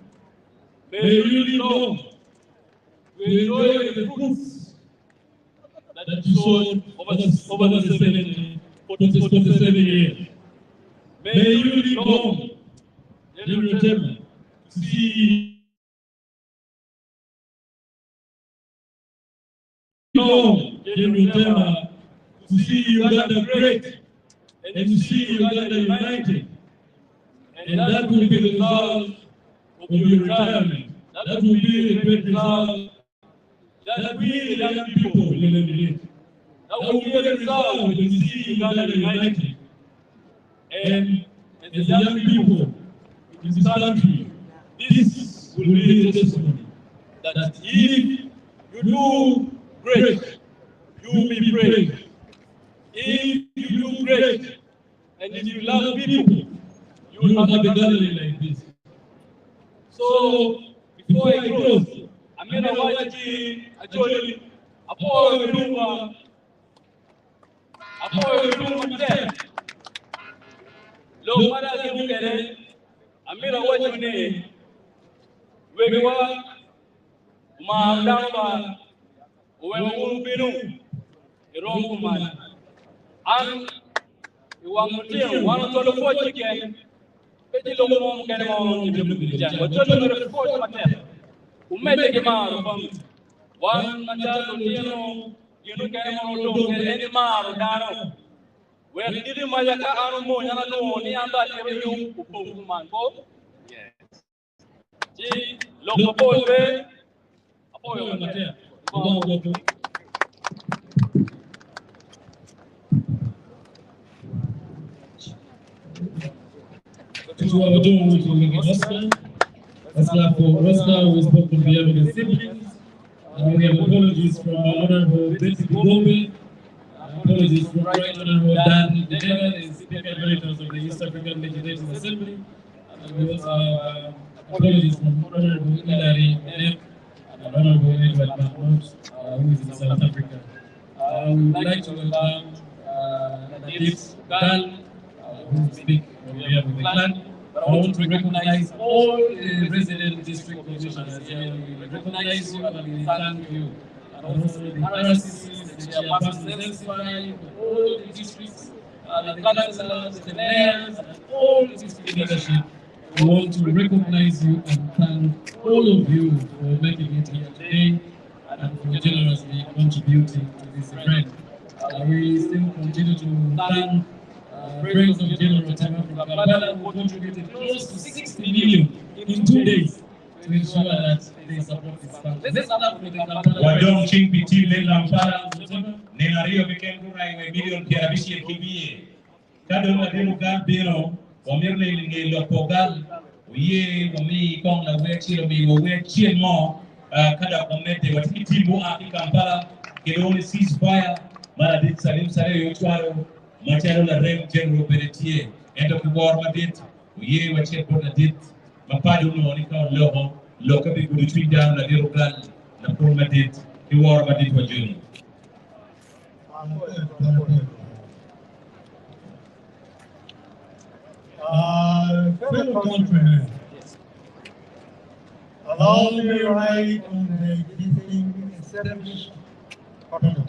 May you live long to enjoy the fruits that you sowed over the 47 years. May you live long, General Tema, to see long, General Tema, to see Uganda great and to see Uganda united. And that will be the result of your retirement. That will be the great result that we, the young people, will eliminate. That will be the result when you see Uganda united. And as the young people in this country, this will be a testimony that if you do great, you will be praised. If you do great, and if you love people, you will have a gathering like this. So, before I close, I'm going to watch Ajoli, Apo Viruma, Lo Mara Gimukere, I'm going to watch you, Wegwa, Maandamba, Uwemu Binu, Ironguman, and Iwangutia, one of the 4 chicken. Petit lomo mkene mo njibuja. Wacholo mrefuko matema. Umete kemaro famu. Wan machalo tieno yunu kene mo lomo eni maro dano. Wekidi majaka anu mo nyana no ni anda kebe yung kupungu manko. Yes. Ji loko polve apoyo matema. To our doing with Oscar. Oscar for Oscar, who spoke on behalf of the siblings. We have apologies from our Honorable Betsy Gombe. Apologies from Right Honorable Dan Deva, the Speaker Emeritus of the East African Legislative Assembly. And we also have apologies from Honorable Hilary Menep and Honorable Edward Mahmoud, who is in South Africa. We would like to welcome Nadif Gal, who will speak on behalf of the clan. But I want to recognize all the resident district commissioners here. We recognize you and we thank you. And also the RCCs, the chairpersons, all the districts, the councillors, the mayors, and all the district leadership. We want to recognize you and thank all of you for making it here today and for generously contributing to this event. We still continue to thank friends of General Tema from Kampala who contributed close to 60 million in 2 days to ensure that they support this country. Let's start with the Kampala. Wadong Chimpi team in Kampala, Nena Rio Bekengura, million Karabishi Kibi. Kado Mademu Gambino, Omirle Linge Lopogal, Uye, Omi, Kong, La Wechi, Omi, Wechi, Mo, Kada Comete, what Kitibu Aki Kampala, Kedoni ceasefire, Maradit Salim Sare Yotuaro. Macharo la rem General Beretier, end of the war madit, we were check on the dit, Mapadu no Nika Loho, locally good between down the little gun, the poor madit, the war madit for Juni. Fellow countrymen, allow me to write on the existing established protocol.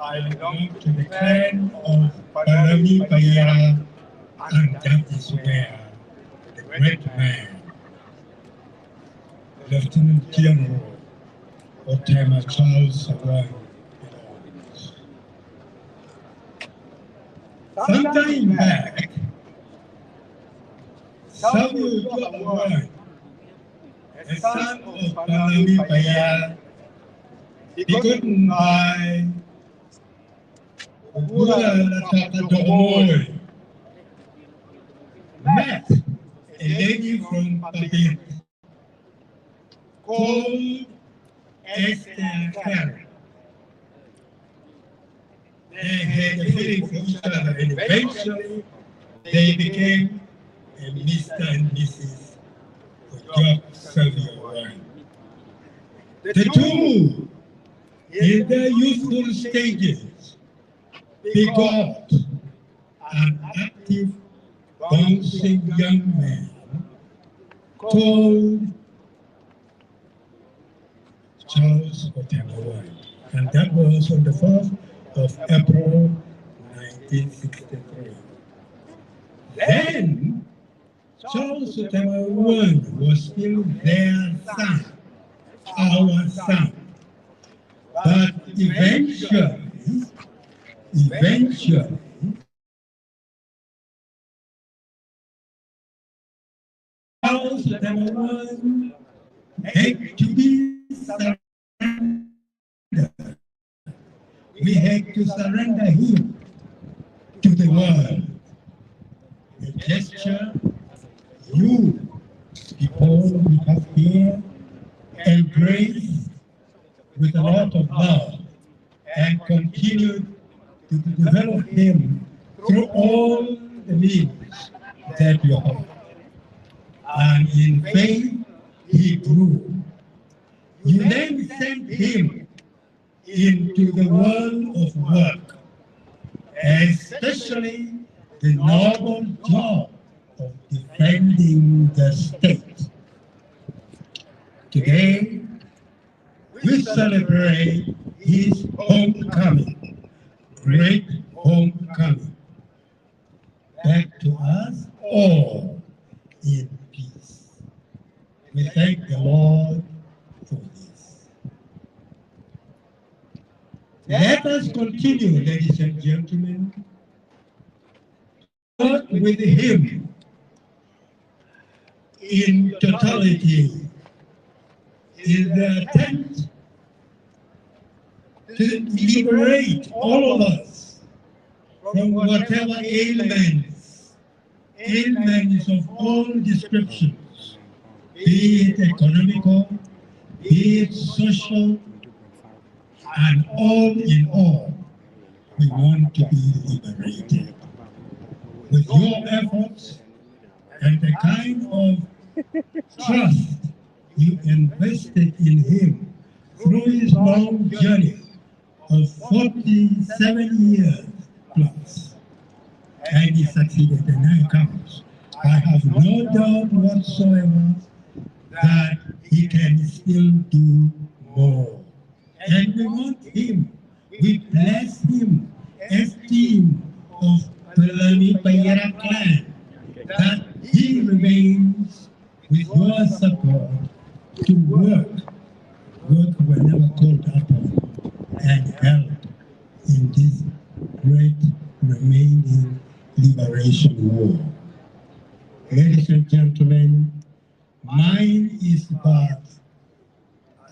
I belong to the clan of Palami Payara, and that is where the great man, Lieutenant General Otema Charles Sawai, belongs. Some time back, Samuel Tuawai, a son of Palami Payara, begotten by Ogula Latata met a lady from Papir called Esther Karen. They had a feeling for each other, and eventually they became a Mr. and Mrs. Ojok Savio. The two, in their youthful stages, begot an active, bouncing young man called Charles Otema, and that was on the 4th of April 1963. Then Charles Otema was still their son, our son, but eventually, Charles Otema had to be surrendered. We had to surrender him to the world. A gesture you people we have here embraced with a lot of love and continued to develop him through all the means that you have. And in faith, he grew. You then sent him into the world of work, especially the noble job of defending the state. Today, we celebrate his homecoming, great homecoming, back to us all in peace. We thank the Lord for this. Let us continue, ladies and gentlemen, to work with him in totality in the attempt to liberate all of us from whatever ailments of all descriptions, be it economical, be it social, and all in all, we want to be liberated. With your efforts and the kind of trust you invested in him through his long journey of 47 years plus, and he succeeded, and now comes. I have no doubt whatsoever that he can still do more. And we want him, we bless him as team of Palami Payara clan, that he remains with your support to work whenever called upon and held in this great remaining liberation war. Ladies and gentlemen, mine is but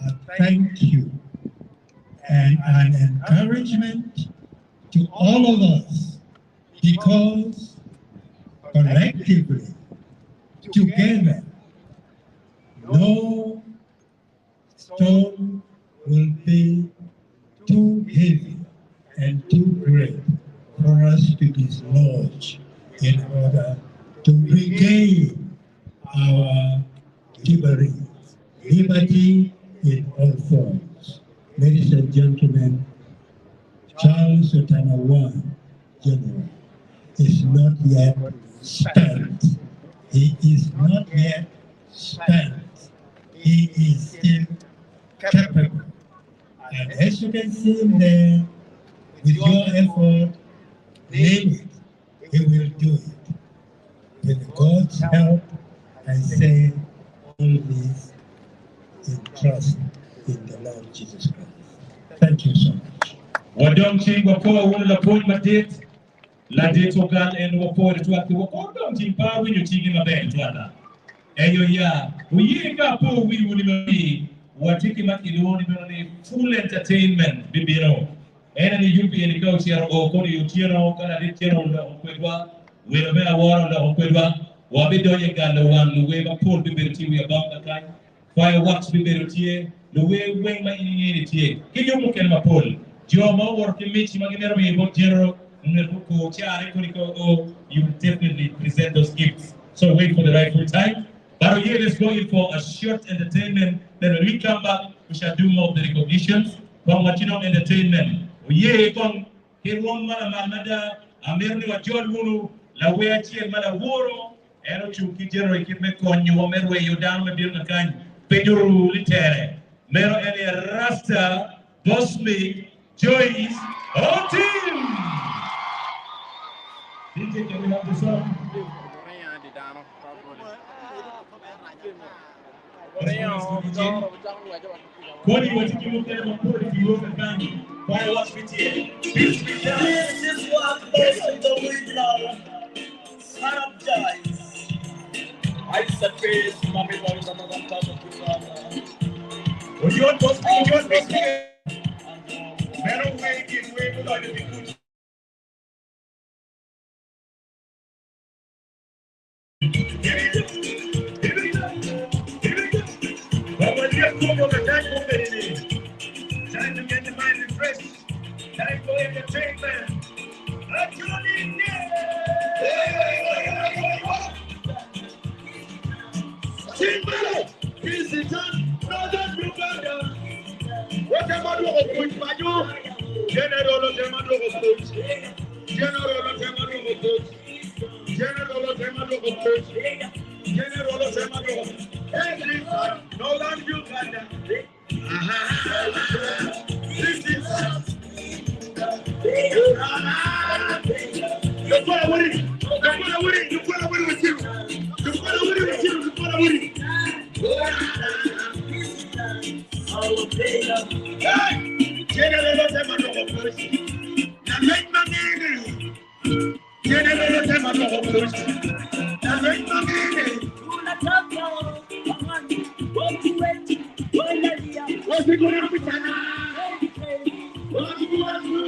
a thank you and an encouragement to all of us, because collectively, together, no stone will be too heavy and too great for us to dislodge in order to regain our liberty in all forms. Ladies and gentlemen, Charles Otema I, General, is not yet spent. He is not yet spent. He is still capable. And as you can see there, with your effort, name it, He will do it. With God's help, I say all this in trust in the Lord Jesus Christ. Thank you so much. Wadong ching wapo wala la point matit la dito gan en wapo de tuwa wapo dong ching pa winyo ching mabe tuwa eyo ya uye ka po winyo ni mabi watiki makiloni ni full entertainment bibino ena ni yupi ni kau chiaro o kodi yutiano kana di chiaro la okwedwa welo be aworo la okwedwa wabido ye galo wan luwe ba pol bibirti wi abamba kai fireworks bibirti luwe we ma ini tie kinyo muken ma pol Joma work in Michi Maginero, but General Nuko Chiari Kuniko, you will definitely present those gifts. So wait for the rightful time. But here let's go in for a short entertainment. Then when we come back, we shall do more of the recognitions. From Watino Entertainment. Ye Kong, Hirwan Manada, Amirni Wajol Munu, La Weachi, Madaworo, Erochuki General Kimekon, you were where you down with the kind, Pedro Litere, Mero Elia Rasta, Boss Me. Joyce, our team! DJ, can we have the song? Kodi watikimukele mapori kiyoka kani Why was it here? This is what most of the original Son of Joyce. I said, Mami When you want to speak, Meron way in way to the people. Time to get the mind refreshed. Time for entertainment. Northern Uganda. What am I doing with my General of Coach. General of Coach. General of Coach. General of every time, Northern Uganda. This is you're gonna win it. You're gonna win it. You're gonna win it with you. You're gonna win it with you. You're gonna win it. Hey! General of Coach. Now make my name. General of Coach. Now make my name. What's it going to be tonight? What's it going to be?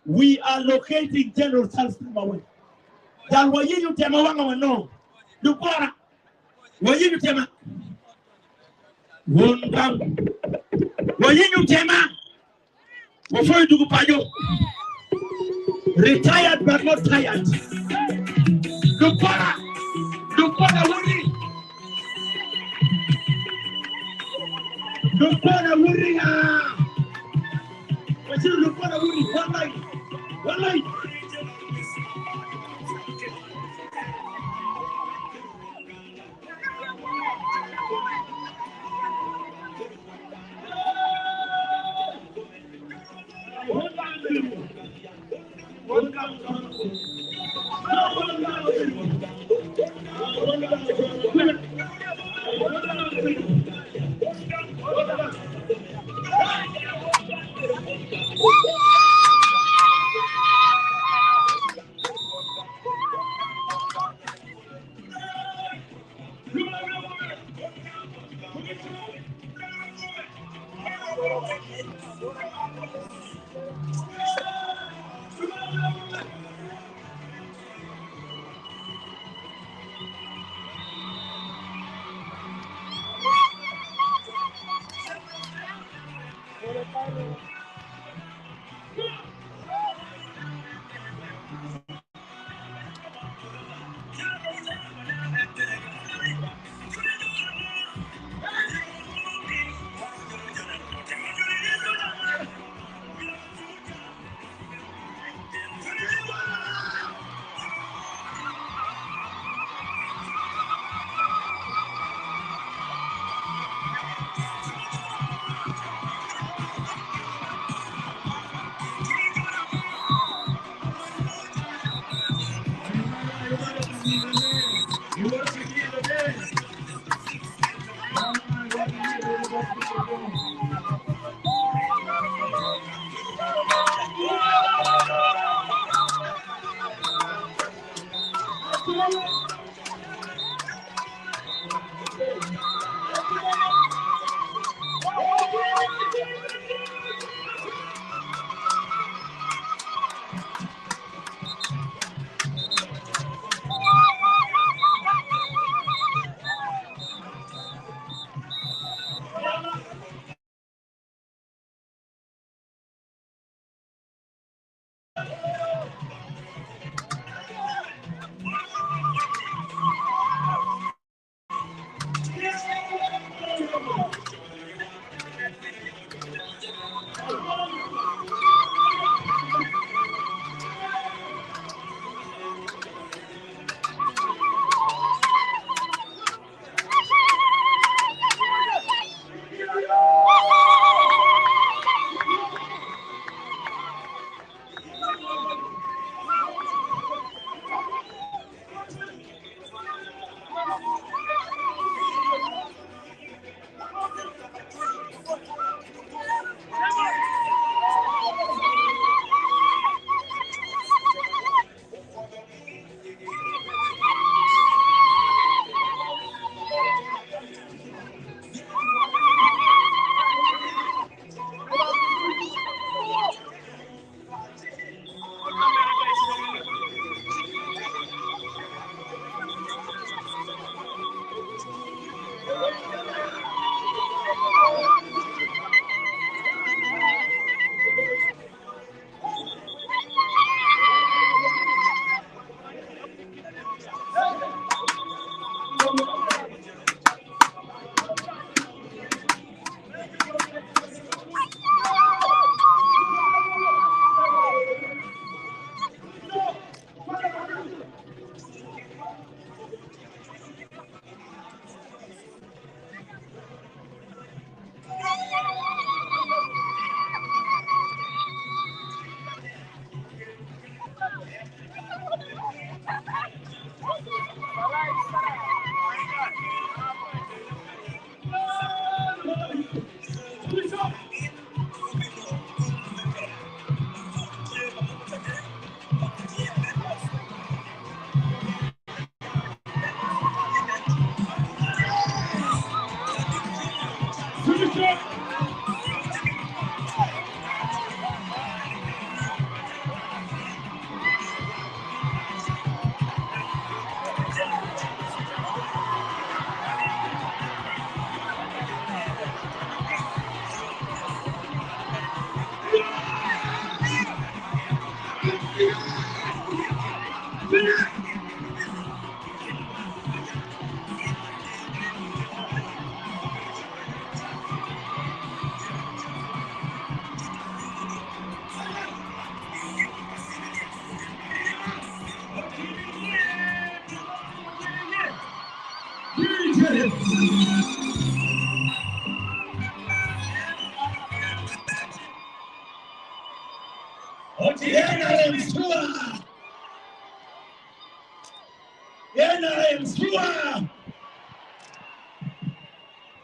We are locating General Salston away. That were you tema wanga no. Dukora. Were you tema? Wundam. Were you tema? Before you do payo. Retired but not tired. Dukora. Dukora wuri. Dukora wuri ah. What's your Dukora wuri? One night. One night.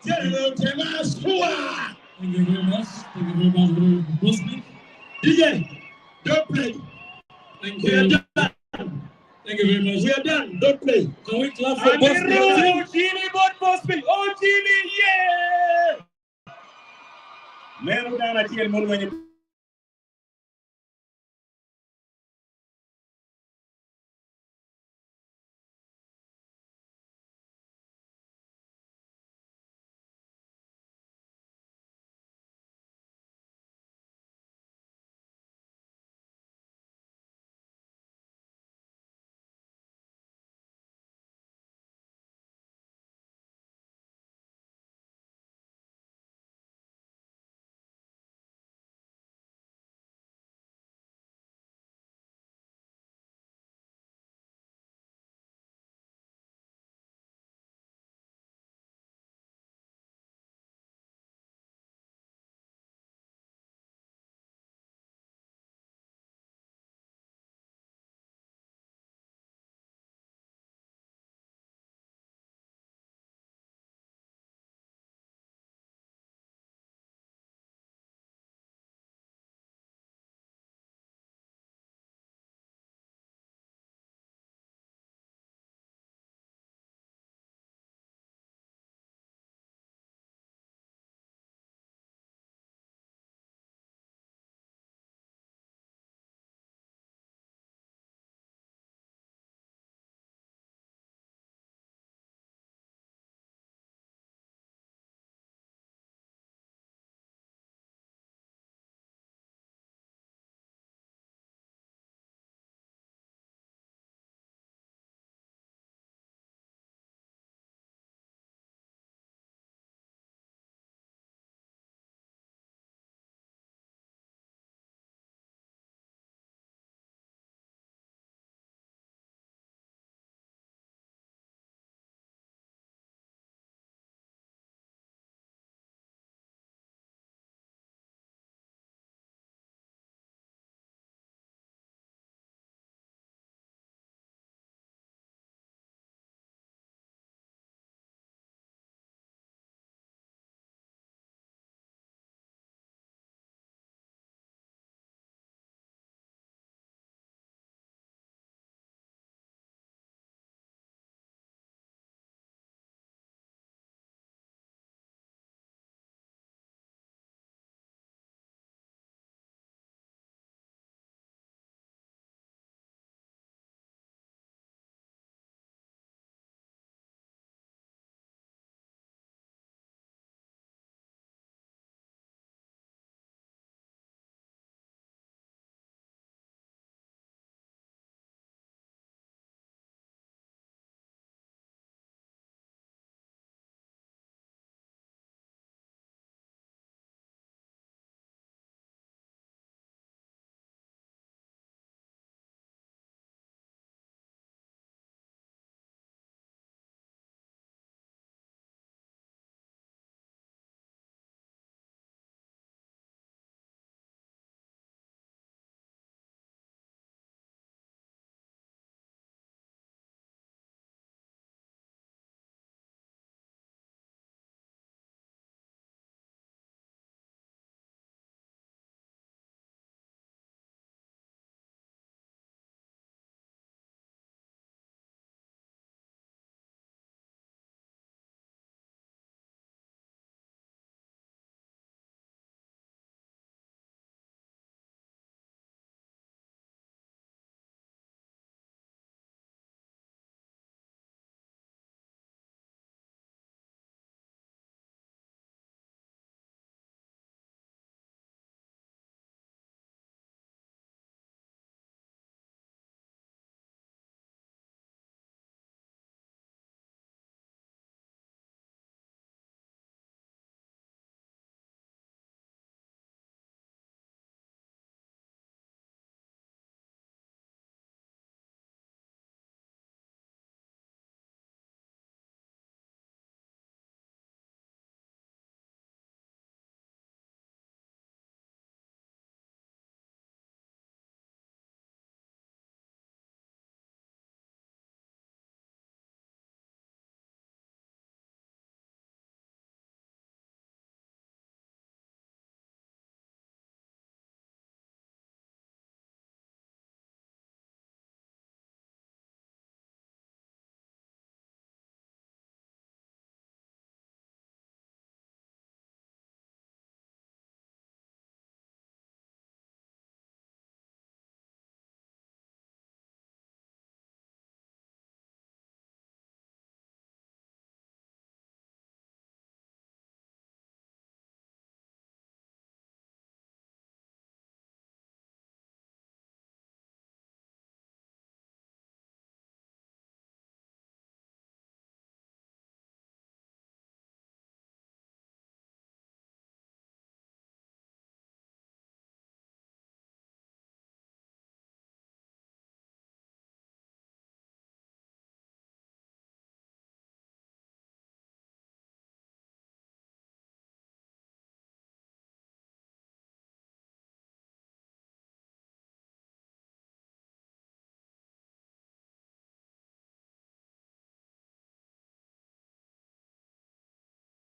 General Temas Fua. Thank you very much. Thank you very much, Brother Bosby. DJ, don't play. Thank you. We are done. Thank you very much. We are done. Don't play. Can we clap for Bosby? Oh, Gini, Bosby. Oh, Gini, yeah. Mero dana chiel mon wenye